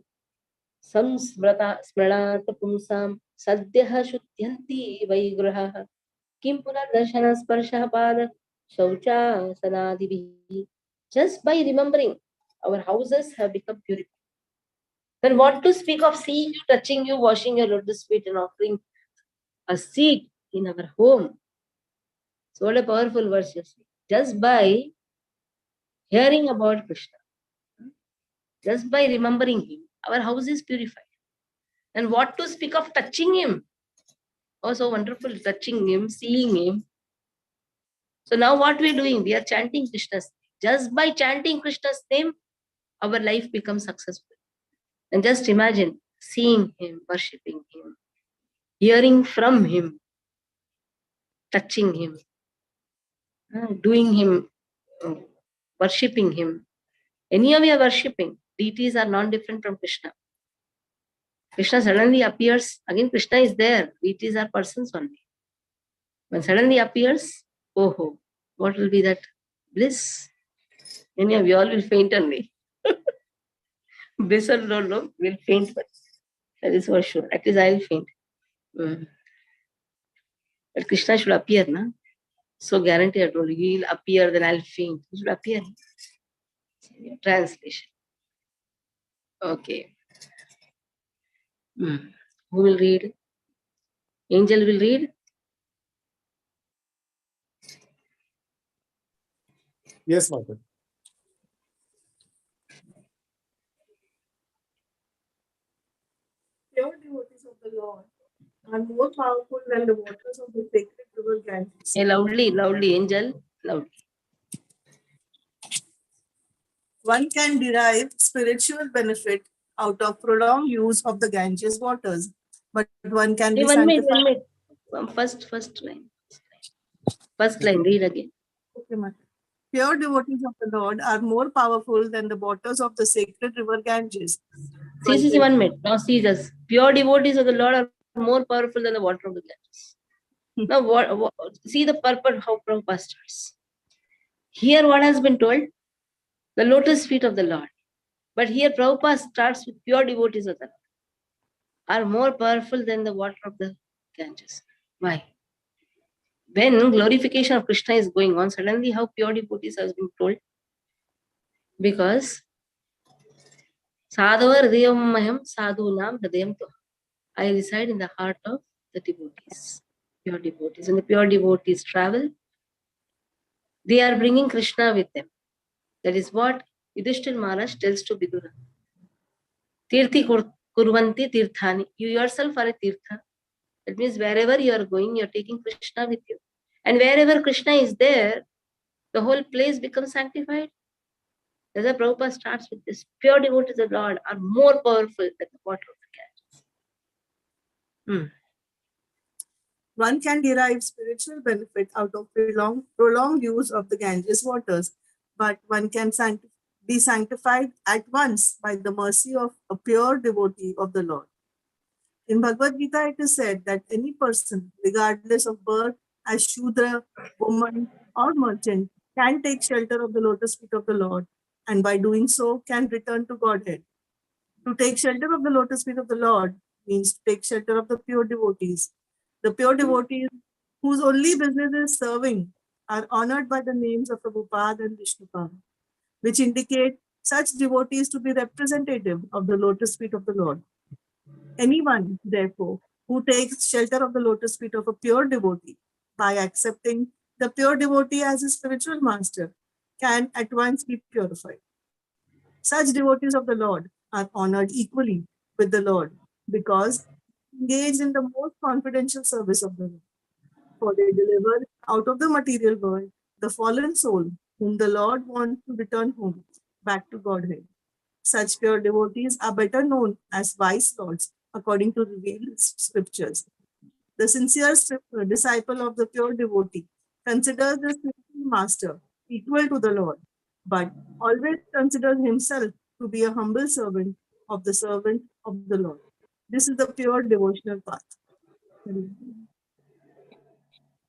samsmrata pumsam sadhyah shuddhyanti vaigraha kim punardarshana sparsha pada shaucha sanadivihi. Just by remembering, our houses have become purified. Then what to speak of seeing you, touching you, washing your lotus feet and offering a seat in our home? So what a powerful verse you see. Just by hearing about Krishna, just by remembering him, our house is purified. And what to speak of touching him? Oh, so wonderful, touching him, seeing him. So now what we are doing? We are chanting Krishna's name. Just by chanting Krishna's name, our life becomes successful. And just imagine seeing him, worshipping him, hearing from him, touching him, doing him, worshipping him. Any of you are worshipping. Deities are non-different from Krishna. Krishna suddenly appears. Again, Krishna is there. Deities are persons only. When suddenly appears, oh, what will be that bliss? Any of you all will faint only. Bliss or don't know, will faint, but that is for sure. At least I will faint. But Krishna should appear, na? So guaranteed, I told you, he will appear, then I'll faint. He should appear. Translation. Okay. Who will read? Angel will read. Yes, Mother. Pure devotees of the Lord are more powerful than the waters of the sacred river Ganges. Hey, loudly, Angel, loudly. One can derive spiritual benefit out of prolonged use of the Ganges waters, but one can Hey, be one minute. sanctified. First line. First line, read again. Okay, Mata. Pure devotees of the Lord are more powerful than the waters of the sacred river Ganges. See, 1 minute. Now see this. Pure devotees of the Lord are more powerful than the water of the Ganges. Now, see the purpose how Prabhupada starts. Here, what has been told? The lotus feet of the Lord. But here, Prabhupada starts with pure devotees of the Lord are more powerful than the water of the Ganges. Why? When glorification of Krishna is going on, suddenly how pure devotees has been told? Because Sadhavar Hridayam Sadhunam Hridayam Toham. I reside in the heart of the devotees, pure devotees. When the pure devotees travel, they are bringing Krishna with them. That is what Yudhishthir Maharaj tells to Vidura. Tirthi kurvanti tirthani. You yourself are a tirtha. That means wherever you are going, you are taking Krishna with you. And wherever Krishna is there, the whole place becomes sanctified. That's why Prabhupada starts with this. Pure devotees of Lord are more powerful than the water of the Ganges. One can derive spiritual benefit out of prolonged use of the Ganges waters, but one can be sanctified at once by the mercy of a pure devotee of the Lord. In Bhagavad Gita, it is said that any person, regardless of birth, as Shudra, woman, or merchant, can take shelter of the lotus feet of the Lord, and by doing so can return to Godhead. To take shelter of the lotus feet of the Lord means to take shelter of the pure devotees. The pure devotees whose only business is serving are honored by the names of Prabhupada and Vishnupad, which indicate such devotees to be representative of the lotus feet of the Lord. Anyone, therefore, who takes shelter of the lotus feet of a pure devotee by accepting the pure devotee as his spiritual master can at once be purified. Such devotees of the Lord are honored equally with the Lord because engaged in the most confidential service of the Lord. For they deliver out of the material world the fallen soul whom the Lord wants to return home back to Godhead. Such pure devotees are better known as wise lords according to revealed scriptures. The sincere disciple of the pure devotee considers the spiritual master equal to the Lord, but always considers himself to be a humble servant of the Lord. This is the pure devotional path.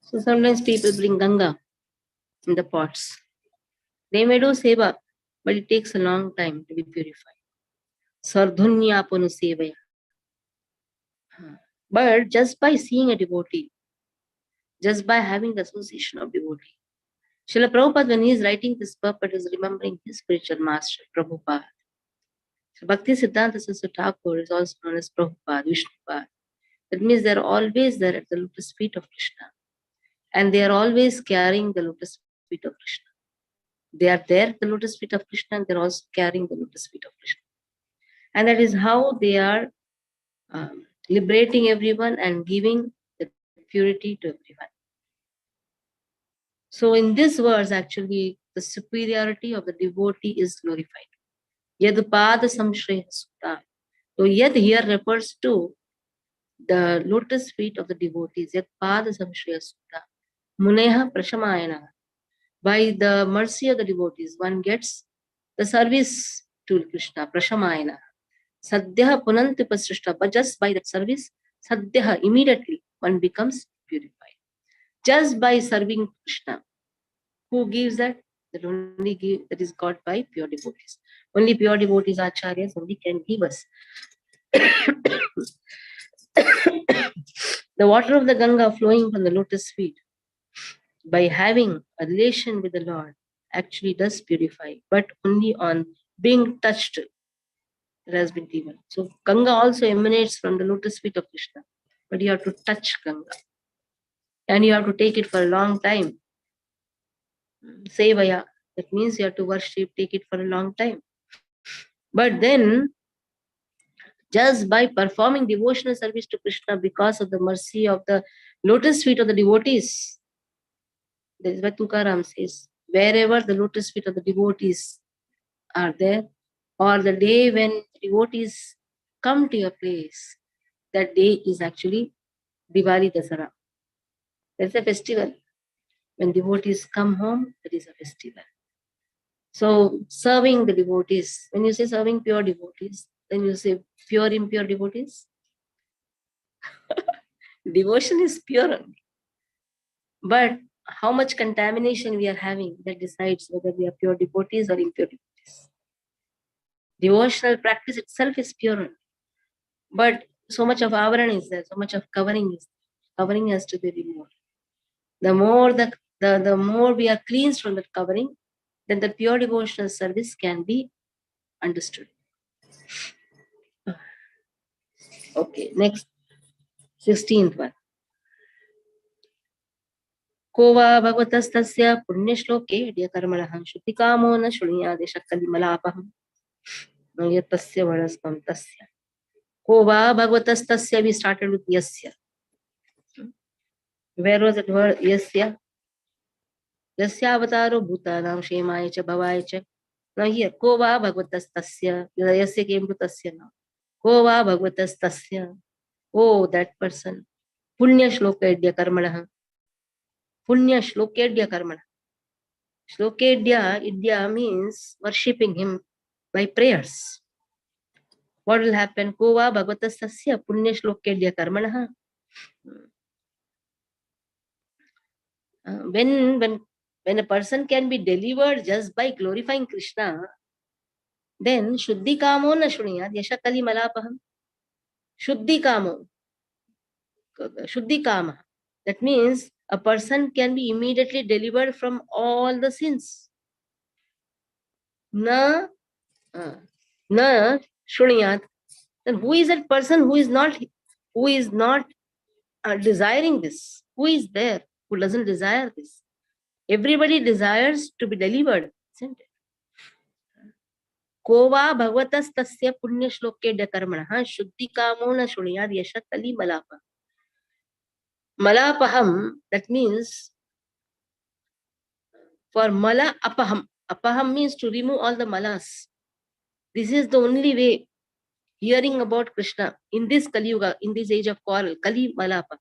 So sometimes people bring Ganga in the pots. They may do seva, but it takes a long time to be purified. Sardhunyapanu sevaya. But just by seeing a devotee, just by having the association of devotee, Srila Prabhupada, when he is writing this purport, is remembering his spiritual master, Prabhupada. So Bhakti Siddhanta Saraswati Thakur is also known as Prabhupada, Vishnupad. That means they are always there at the lotus feet of Krishna. And they are always carrying the lotus feet of Krishna. They are there at the lotus feet of Krishna and they are also carrying the lotus feet of Krishna. And that is how they are liberating everyone and giving the purity to everyone. So in this verse, actually, the superiority of the devotee is glorified. Yad pada samshraya sutta. So yad here refers to the lotus feet of the devotees. Yad pada samshraya sutta. Muneha prashamayana. By the mercy of the devotees, one gets the service to Krishna, prashamayana. Sadhyaha punanti pasrishta. But just by that service, sadhyaha, immediately one becomes purified. Just by serving Krishna. Who gives that? That only give, that is got by pure devotees. Only pure devotees, acharyas, only can give us. The water of the Ganga flowing from the lotus feet, by having a relation with the Lord, actually does purify, but only on being touched it has been given. So Ganga also emanates from the lotus feet of Krishna. but you have to touch Ganga. And you have to take it for a long time. Sevaya, that means you have to worship, take it for a long time. But then, just by performing devotional service to Krishna because of the mercy of the lotus feet of the devotees, that is why Tukaram says, wherever the lotus feet of the devotees are there, or the day when devotees come to your place, that day is actually Diwali Dasara. That's a festival. When devotees come home, that is a festival. So serving the devotees, when you say serving pure devotees, then you say pure impure devotees. Devotion is pure only. But how much contamination we are having, that decides whether we are pure devotees or impure devotees. Devotional practice itself is pure only. But so much of avaran is there, so much of covering is there. Covering has to be removed. The more we are cleansed from that covering, then the pure devotional service can be understood. Okay, next, 16th one. को वा भगवतस्तस्य पुण्यश्लोके यद्यकर्मणः शुद्धिकामो न शृणुयादेशकलिमलापहम् यत्तस्य वरस्तं तस्य. को वा भगवतस्तस्य, we started with yasya. Where was that word yasya? Yasya avataro bhutanam shemaya cha bhavaya cha. Now here, ko va bhagavatastasya, yasya came to tasya now. Ko va bhagavatastasya, oh, that person. Punya shlokedya karmanah. Punya shlokedya karmanah. Shlokedya, idya means worshipping him by prayers. What will happen? Ko va bhagavatastasya punya shlokedya karmanah. When a person can be delivered just by glorifying Krishna, then Shuddhi Kamo na Shuniyad Yasha Kali Malapaham. Shuddhi Kamo. Shuddhi Kama. That means a person can be immediately delivered from all the sins. Na Shuniyad. Then who is that person who is not desiring this? Who is there who doesn't desire this? Everybody desires to be delivered, isn't it? Kova bhagavatastasya punya shlokedya karmanah shuddhi kamo na shuniyad yasha kali malapa. Malapaham, that means for mala apaham. Apaham means to remove all the malas. This is the only way. Hearing about Krishna in this Kali Yuga, in this age of quarrel, Kali Malapa.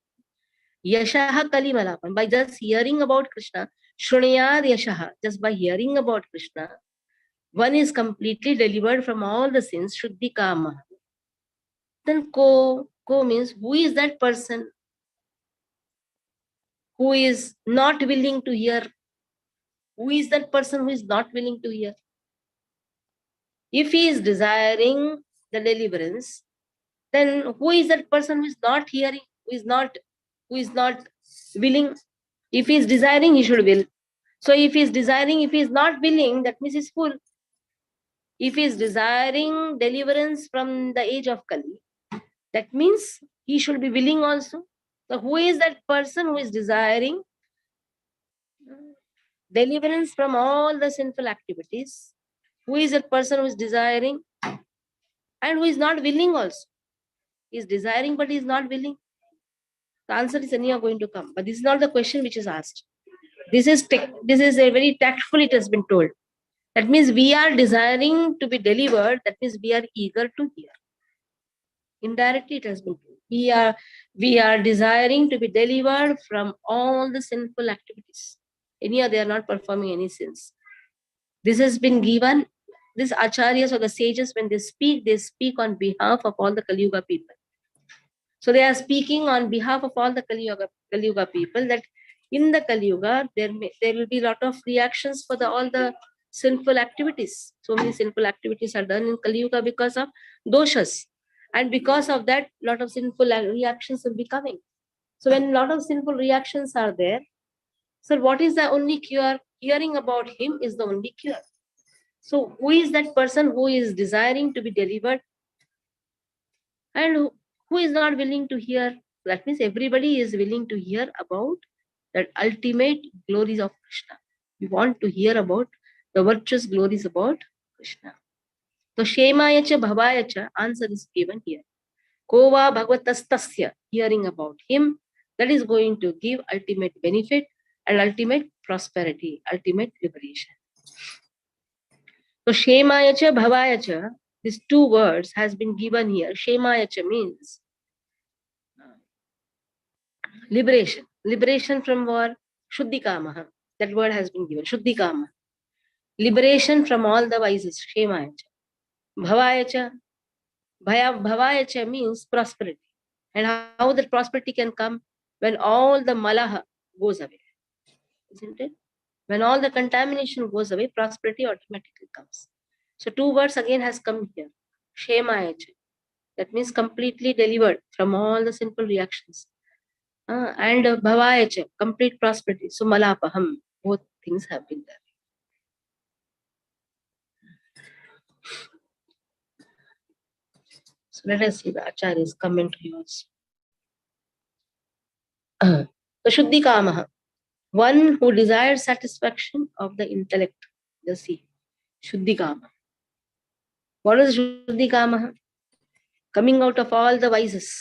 Yashaha Kali Malapa. By just hearing about Krishna, Shuniyad Yashaha, just by hearing about Krishna, one is completely delivered from all the sins, Shuddhi Kama. Then Ko means who is that person who is not willing to hear? Who is that person who is not willing to hear? If he is desiring the deliverance, then who is that person who is not hearing, who is not willing? If he is desiring, he should will. So if he is desiring, if he is not willing, that means he is full. If he is desiring deliverance from the age of Kali, that means he should be willing also. So who is that person who is desiring deliverance from all the sinful activities? Who is that person who is desiring and who is not willing also? He is desiring but he is not willing. The answer is anyhow going to come. But this is not the question which is asked. This is a very tactful, it has been told. That means we are desiring to be delivered. That means we are eager to hear. Indirectly it has been told. We are desiring to be delivered from all the sinful activities. Anyhow, they are not performing any sins. This has been given. These acharyas or the sages, when they speak on behalf of all the Kali Yuga people. So they are speaking on behalf of all the Kali Yuga people, that in the Kali Yuga, there will be a lot of reactions for all the sinful activities. So many sinful activities are done in Kali Yuga because of doshas. And because of that, a lot of sinful reactions will be coming. So when a lot of sinful reactions are there, so what is the only cure? Hearing about him is the only cure. So who is that person who is desiring to be delivered and who is not willing to hear? That means everybody is willing to hear about that ultimate glories of Krishna. We want to hear about the virtuous glories about Krishna. So Shemaya cha Bhavaya cha, answer is given here. Kova Bhagavatastasya, hearing about him, that is going to give ultimate benefit and ultimate prosperity, ultimate liberation. So Shemaya cha Bhavaya cha, these two words has been given here. Shemaya cha means liberation. Liberation from what? Shuddhikamaha. That word has been given. Shuddhikama. Liberation from all the vices. Shemaya cha. Bhavaya cha. Bhavaya cha means prosperity. And how that prosperity can come? When all the malaha goes away. Isn't it? When all the contamination goes away, prosperity automatically comes. So two words again has come here. Shemaya cha. That means completely delivered from all the sinful reactions. And Bhavaya cha, complete prosperity. So Malapaham, both things have been there. So let us see the Acharya's commentary also. So Shuddhikamaha, one who desires satisfaction of the intellect. Just see, Shuddhikama. What is Shuddhikamaha? Coming out of all the vices.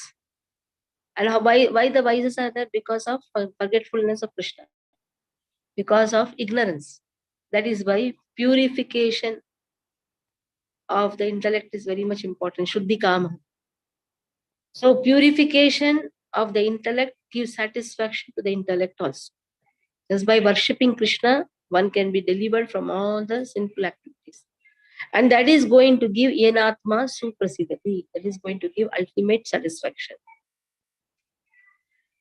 And why the vices are there? Because of forgetfulness of Krishna. Because of ignorance. That is why purification of the intellect is very much important. Shuddhikamaha. So purification of the intellect gives satisfaction to the intellect also. Just by worshipping Krishna, one can be delivered from all the sinful activities. And that is going to give Yenatma Suprasidati. That is going to give ultimate satisfaction.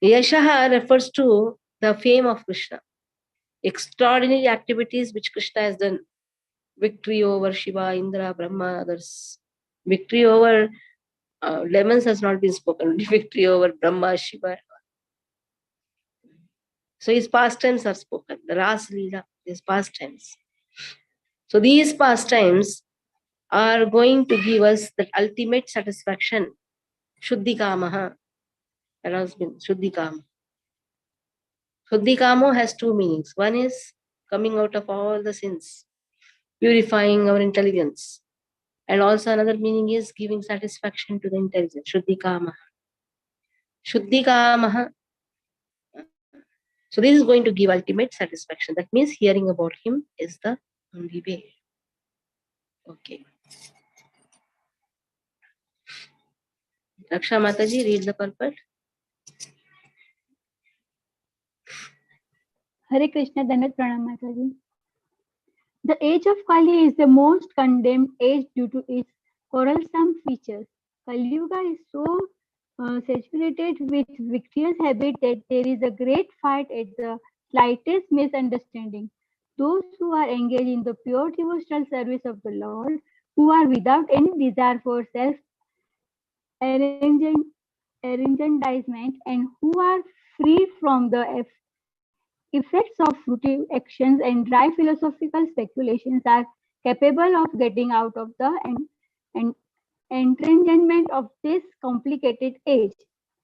Yashaha refers to the fame of Krishna. Extraordinary activities which Krishna has done. Victory over Shiva, Indra, Brahma, others. Victory over demons has not been spoken. Victory over Brahma, Shiva. So his pastimes are spoken. The Ras Leela, his pastimes. So these pastimes are going to give us the ultimate satisfaction. Shuddhikamaha. That has been Shuddhikama. Shuddhikamo has two meanings. One is coming out of all the sins, purifying our intelligence. And also another meaning is giving satisfaction to the intelligence. Shuddhikamaha. Shuddhikamaha. So this is going to give ultimate satisfaction. That means hearing about him is the only way. Okay. Raksha Mataji, read the purport. Hare Krishna, Dandat Pranam Mataji. The age of Kali is the most condemned age due to its quarrelsome features. Kali Yuga is so saturated with victorious habit that there is a great fight at the slightest misunderstanding. Those who are engaged in the pure devotional service of the Lord, who are without any desire for self-aggrandizement and who are free from the effects of fruitive actions and dry philosophical speculations, are capable of getting out of the entrenchment of this complicated age.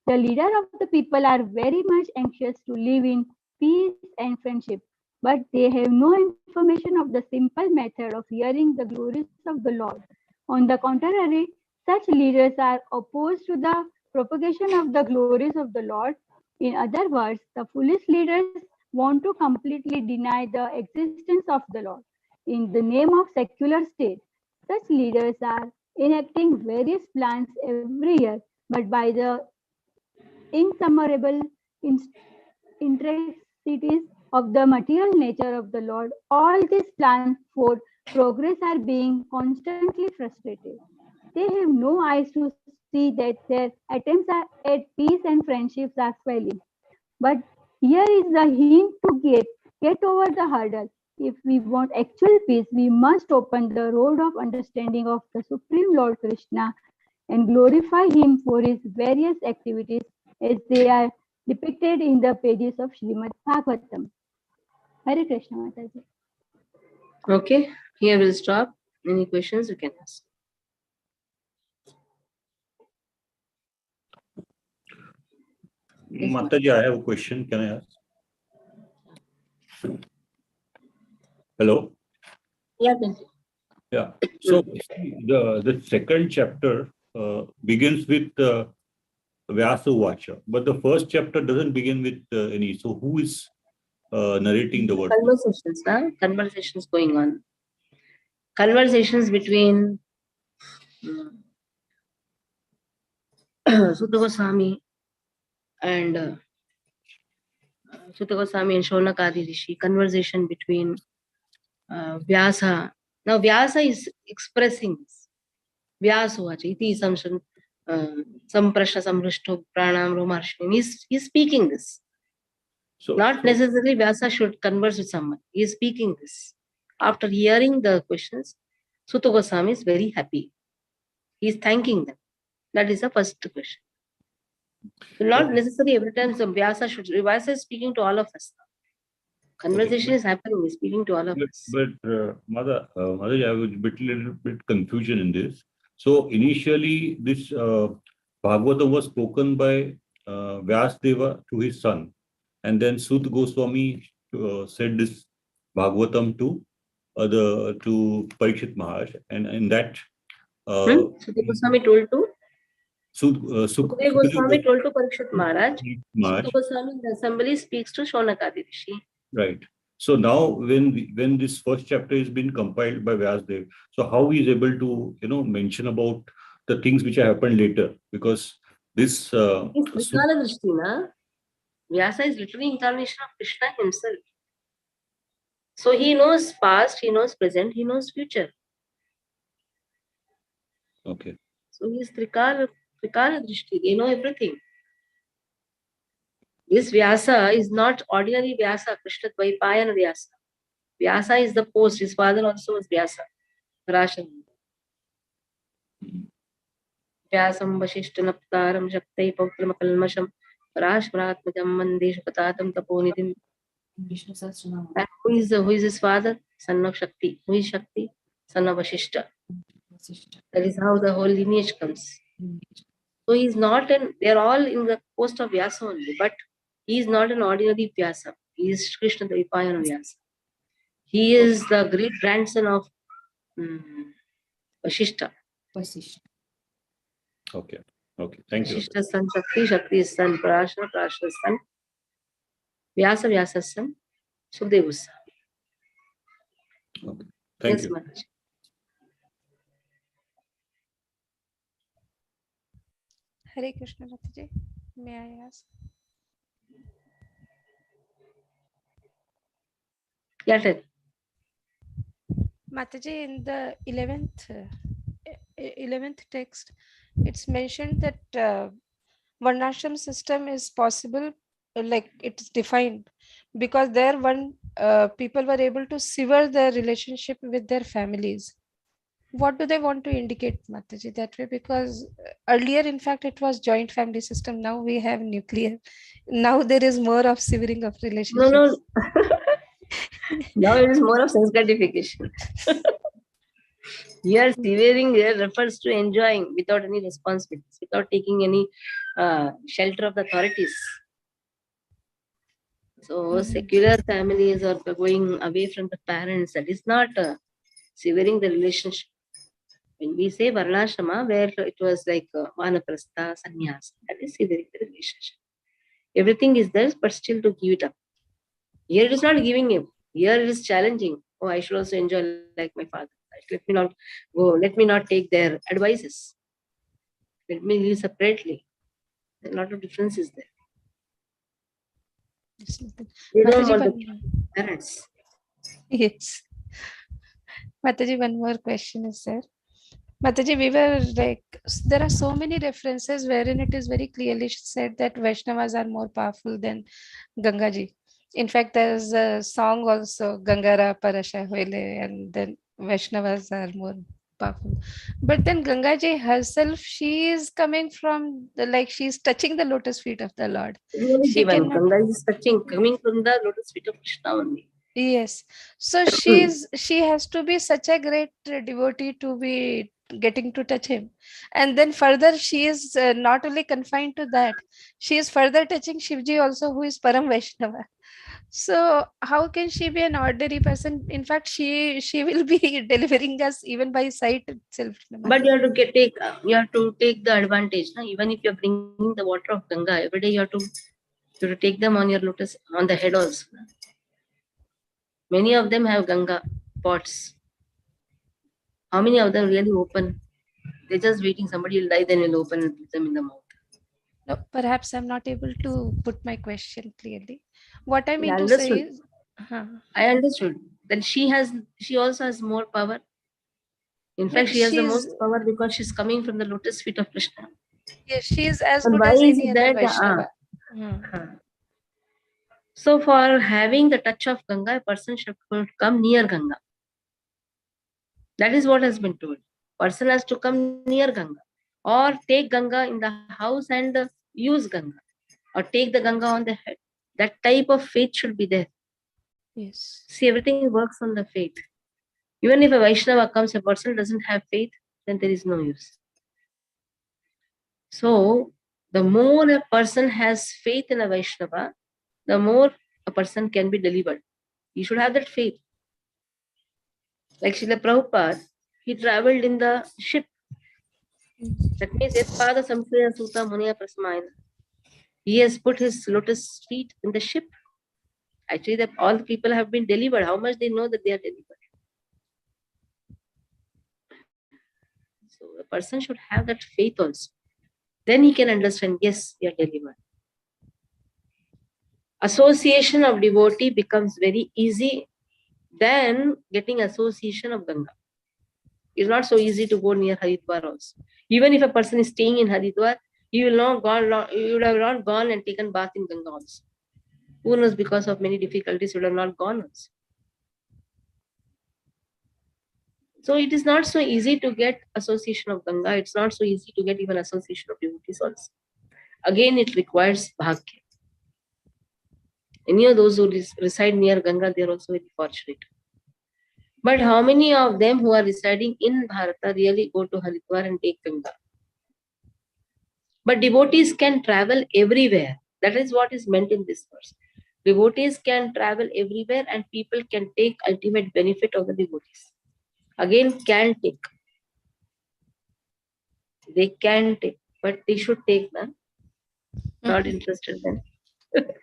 The leader of the people are very much anxious to live in peace and friendship, but they have no information of the simple method of hearing the glories of the Lord. On the contrary, such leaders are opposed to the propagation of the glories of the Lord. In other words, the foolish leaders want to completely deny the existence of the Lord in the name of secular state. Such leaders are enacting various plans every year, but by the insummable intricacies of the material nature of the Lord, all these plans for progress are being constantly frustrated. They have no eyes to see that their attempts at peace and friendships are failing. But here is the hint to get over the hurdle. If we want actual peace, we must open the road of understanding of the Supreme Lord Krishna and glorify him for his various activities as they are depicted in the pages of Srimad Bhagavatam. Hare Krishna Mataji. Okay, here we'll stop. Any questions you can ask. Yes, Mataji, I have a question. Can I ask? Hello? Yeah, thank you. Yeah. So the second chapter begins with Vyasa Vacha, but the first chapter doesn't begin with any. So who is narrating the word? Conversations, huh? Conversations going on. Conversations between Sutta Goswami and Sutta Goswami and Shaunakadi Rishi. Conversation between Vyasa. Now Vyasa is expressing this. Vyasa Vacha. Iti samprashna samrishto pranam romarshnim. He's speaking this. Not necessarily Vyasa should converse with someone. He is speaking this. After hearing the questions, Sutta Goswami is very happy. He is thanking them. That is the first question. So not necessarily every time Vyasa is speaking to all of us. Conversation is happening. He's speaking to all of us. But Mother, I was a little bit confusion in this. So initially, this Bhagavatam was spoken by Vyasdeva to his son, and then Sut Goswami said this Bhagavatam to Parikshit Maharaj, and in that Sutta Goswami told to Sukadeva Goswami told to Parikshit Maharaj. Maharaj. Sutta Goswami in the assembly speaks to Shaunakadi Rishi. Right. So now, when this first chapter has been compiled by Vyasdev, so how he is able to mention about the things which have happened later? Because this Vyasa is literally incarnation of Krishna himself. So he knows past, he knows present, he knows future. Okay. So he is Trikala Drishti. They know everything. This Vyasa is not ordinary Vyasa, Krishna Dvaipayana Vyasa. Vyasa is the post. His father also was Vyasa. Parashan. Vyasam Vasishtanaptaram Shaktai Pautramakalmasham Parashmaratmajam Mandeshu Patatam Taponidim. And who is his father? Son of Shakti. Who is Shakti? Son of Vashishta. That is how the whole lineage comes. So he is not they are all in the post of Vyasa only, but he is not an ordinary Vyasa. He is Krishna Dvaipayana Vyasa. He is the great grandson of Vashishta. Okay. Thank you. Vashishta's son Shakti, Shakti's son Parashara, Parashara's son Vyasa, Vyasa's son Sukadeva Goswami. Okay. Thank you. Maharaj. Hare Krishna, Mataji. May I ask? Yeah, tell. Mataji, in the 11th text, it's mentioned that Varnashram system is possible, like it's defined, because there people were able to sever their relationship with their families. What do they want to indicate, Mataji, that way? Because earlier, in fact, it was joint family system. Now we have nuclear. Now there is more of severing of relationships. No. Now it is more of sense gratification. Here, severing here refers to enjoying without any responsibilities, without taking any shelter of the authorities. So secular families are going away from the parents. That is not severing the relationship. When we say Varnashrama, where it was like Vanaprastha, Sannyasa, that is severing the relationship. Everything is there, but still to give it up. Here it is not giving him. Here it is challenging. Oh, I should also enjoy like my father. Let me not go. Let me not take their advices. Let me live separately. A lot of difference is there. They don't want the parents. Yes. Mataji, one more question is there. Mataji, we were like, there are so many references wherein it is very clearly said that Vaishnavas are more powerful than Gangaji. In fact, there's a song also, Gangara Parasha Hoile, and then Vaishnavas are more powerful. But then Gangaji herself, she is coming from she's touching the lotus feet of the Lord. Ganga is coming from the lotus feet of Krishna only. Yes. So she has to be such a great devotee to be getting to touch him. And then further, she is not only confined to that, she is further touching Shivji also, who is Param Vaishnava. So how can she be an ordinary person? In fact, she will be delivering us even by sight itself. But you have to you have to take the advantage. Na? Even if you're bringing the water of Ganga every day, you have to take them on your lotus, on the head also. Many of them have Ganga pots. How many of them really open? They're just waiting. Somebody will die, then you'll open and put them in the mouth. No, perhaps I'm not able to put my question clearly. What I mean I to understood. say is, I understood. Then she also has more power. In fact, yeah, she has the most power because she's coming from the lotus feet of Krishna. yes, she is as And good why as is any it other that? Vaishnava. So for having the touch of Ganga, a person should come near Ganga. That is what has been told. Person has to come near Ganga, or take Ganga in the house and use Ganga, or take the Ganga on the head. That type of faith should be there. Yes. See, everything works on the faith. Even if a Vaishnava comes, a person doesn't have faith, then there is no use. So, the more a person has faith in a Vaishnava, the more a person can be delivered. You should have that faith. Like Srila Prabhupada, he traveled in the ship. That means Yat Pada Samshaya Suta Muniya Prasmayana. He has put his lotus feet in the ship. Actually, all the people have been delivered. How much they know that they are delivered? So a person should have that faith also. Then he can understand, yes, you are delivered. Association of devotee becomes very easy than getting association of Ganga. It's not so easy to go near Haridwar also. Even if a person is staying in Haridwar, he would have not gone and taken bath in Ganga also. Who knows, because of many difficulties, would have not gone also. So it is not so easy to get association of Ganga. It's not so easy to get even association of devotees also. Again, it requires bhagya. Any of those who reside near Ganga, they are also very fortunate. But how many of them who are residing in Bharata really go to Haridwar and take Ganga? But devotees can travel everywhere. That is what is meant in this verse. Devotees can travel everywhere and people can take ultimate benefit of the devotees. Again, can take. They can take, but they should take, man. Not interested then. But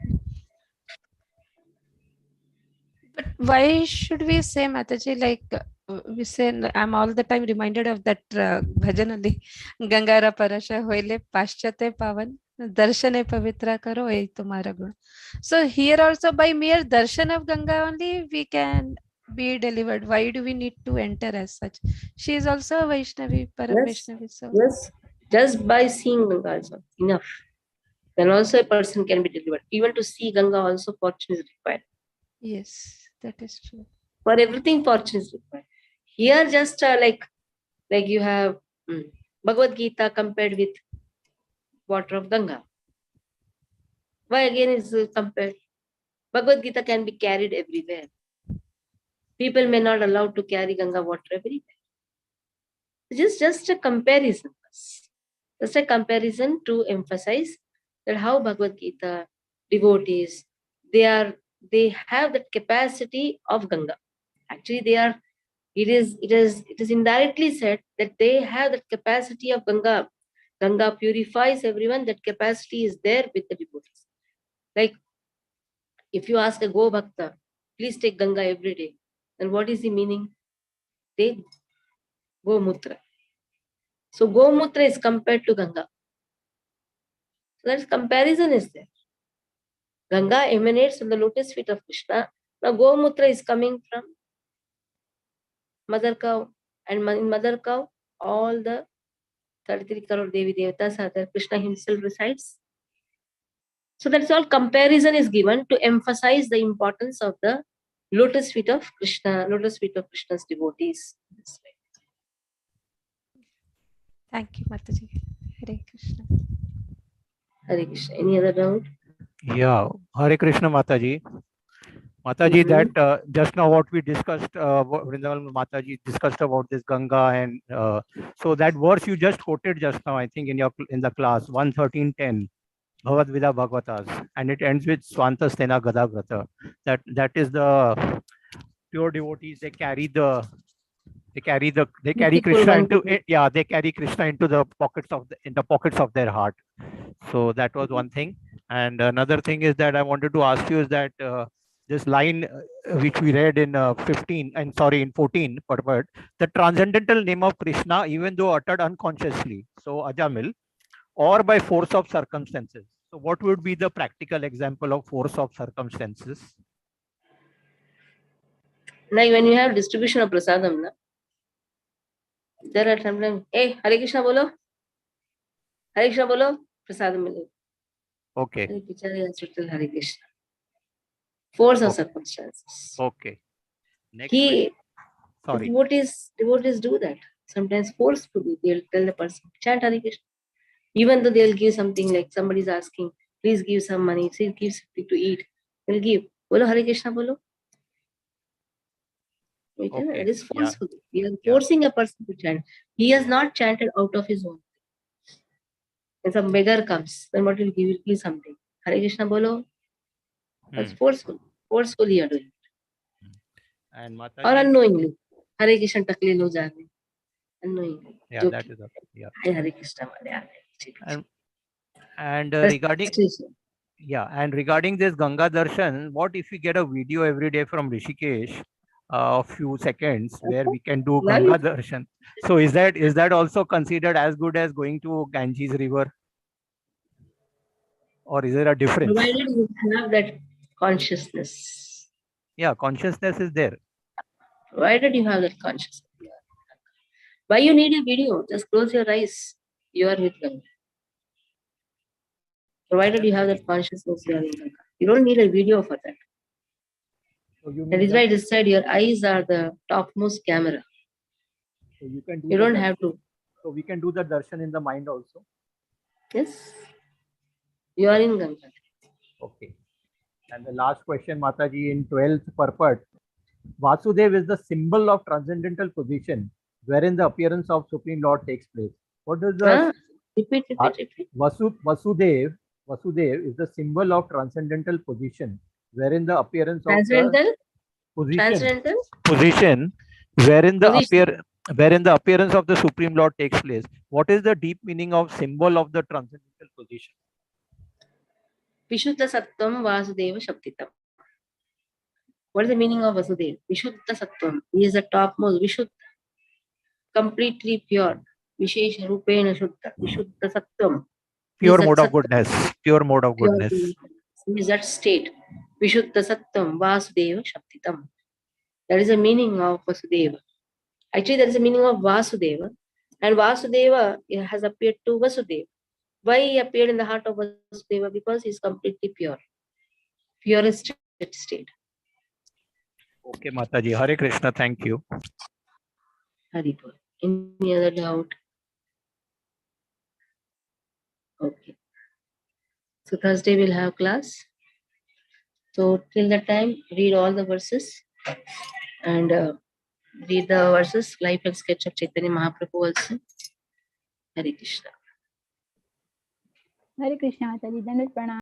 why should we say, Mataji, like we say, I'm all the time reminded of that bhajan only. Gangara parasha hoile paschate pavan, darshane pavitra karo ei tumhara gun. So here also by mere darshan of Ganga only we can be delivered. Why do we need to enter as such? She is also a Vaishnavi, Param Yes, Vaishnavi. So yes. Just by seeing Ganga also enough. Then also a person can be delivered. Even to see Ganga also fortune is required. yes, that is true. For everything fortune is required. Here just like you have Bhagavad Gita compared with water of Ganga. Why again is compared? Bhagavad Gita can be carried everywhere. People may not allow to carry Ganga water everywhere. Just a comparison. Just a comparison to emphasize that how Bhagavad Gita devotees, they have that capacity of Ganga. Actually, it is indirectly said that they have that capacity of Ganga. Ganga purifies everyone. That capacity is there with the devotees. Like if you ask a Go Bhakta, please take Ganga every day. Then what is the meaning? Take Go Mutra. So Go Mutra is compared to Ganga. So that comparison is there. Ganga emanates from the lotus feet of Krishna. Now Go Mutra is coming from mother cow. And in mother cow, all the 33 crore Devi Devatas are there. Krishna himself resides. So that's all comparison is given to emphasize the importance of the lotus feet of Krishna, lotus feet of Krishna's devotees. Thank you, Mataji. Hare Krishna. Hare Krishna. Any other doubt? Yeah, Hare Krishna Mataji. Mataji, that just now what we discussed, Vrindavan Mataji discussed about this Ganga, and so that verse you just quoted just now, I think in the class 113:10, Bhavad Vida Bhagavatas, and it ends with Swanta Stena Gada Grata. That is the pure devotees. They carry Krishna into it. Yeah, they carry Krishna into the pockets of their heart. So that was one thing. And another thing is that I wanted to ask you is that this line which we read in 14, Parvat, the transcendental name of Krishna, even though uttered unconsciously, so Ajamil, or by force of circumstances. So what would be the practical example of force of circumstances? Like when you have distribution of prasadam, na, there are sometimes, hey, Hare Krishna bolo, Hare Krishna bolo, prasadam mile. Okay. Hare Krishna. Force of circumstances. Okay. Next question. Sorry. Devotees do that. Sometimes forcefully, they'll tell the person, chant Hare Krishna. Even though they'll give something, like somebody's asking, please give some money, please give something to eat. They'll give. Bolo Hare Krishna bolo. Okay. It is forceful. We are forcing a person to chant. He has not chanted out of his own. When some beggar comes, then what will he give? Will give something. Hare Krishna bolo. That's forceful. Forcefully you are doing it. And or unknowingly. Hare Krishna takle lo jane. Unknowingly. Yeah, that is Hare Krishna. And regarding this Ganga Darshan, what if we get a video every day from Rishikesh, a few seconds, where we can do Ganga Darshan? So is that also considered as good as going to Ganges River? Or is there a difference? Provided you have that consciousness. Yeah, consciousness is there. Provided you have that consciousness. Why you need a video? Just close your eyes. You are with Ganga. Provided you have that consciousness, you are in Ganga. You don't need a video for that. So that is why it is said your eyes are the topmost camera. So you can do. You don't have to. So we can do the darshan in the mind also. Yes. You are in Ganga. Okay. And the last question, Mataji, in 12th purport, Vasudev is the symbol of transcendental position, wherein the appearance of Supreme Lord takes place. What does the repeat. Vasudev is the symbol of transcendental position, wherein the appearance of the position, wherein the appearance of the Supreme Lord takes place. What is the deep meaning of symbol of the transcendental position? Vishuddha Sattvam Vasudeva Shaktitam. What is the meaning of Vasudeva? Vishuddha Sattvam. He is the topmost. Vishuddha. Completely pure. Vishesha Rupena Shuddha. Vishuddha Sattvam. Pure mode of goodness. Pure mode of goodness. He is that state. Vishuddha Sattvam Vasudeva Shaktitam. That is the meaning of Vasudeva. Actually, that is the meaning of Vasudeva. And Vasudeva has appeared to Vasudeva. Why he appeared in the heart of Vasudeva? Because he is completely pure. Purest state. Okay, Mataji. Hare Krishna. Thank you. Haripur. Any other doubt? Okay. So Thursday we'll have class. So till that time, read all the verses and read the verses, Life and Sketch of Chaitanya Mahaprabhu also. Hare Krishna. Hare Krishna, Mataji. Dandavat pranam.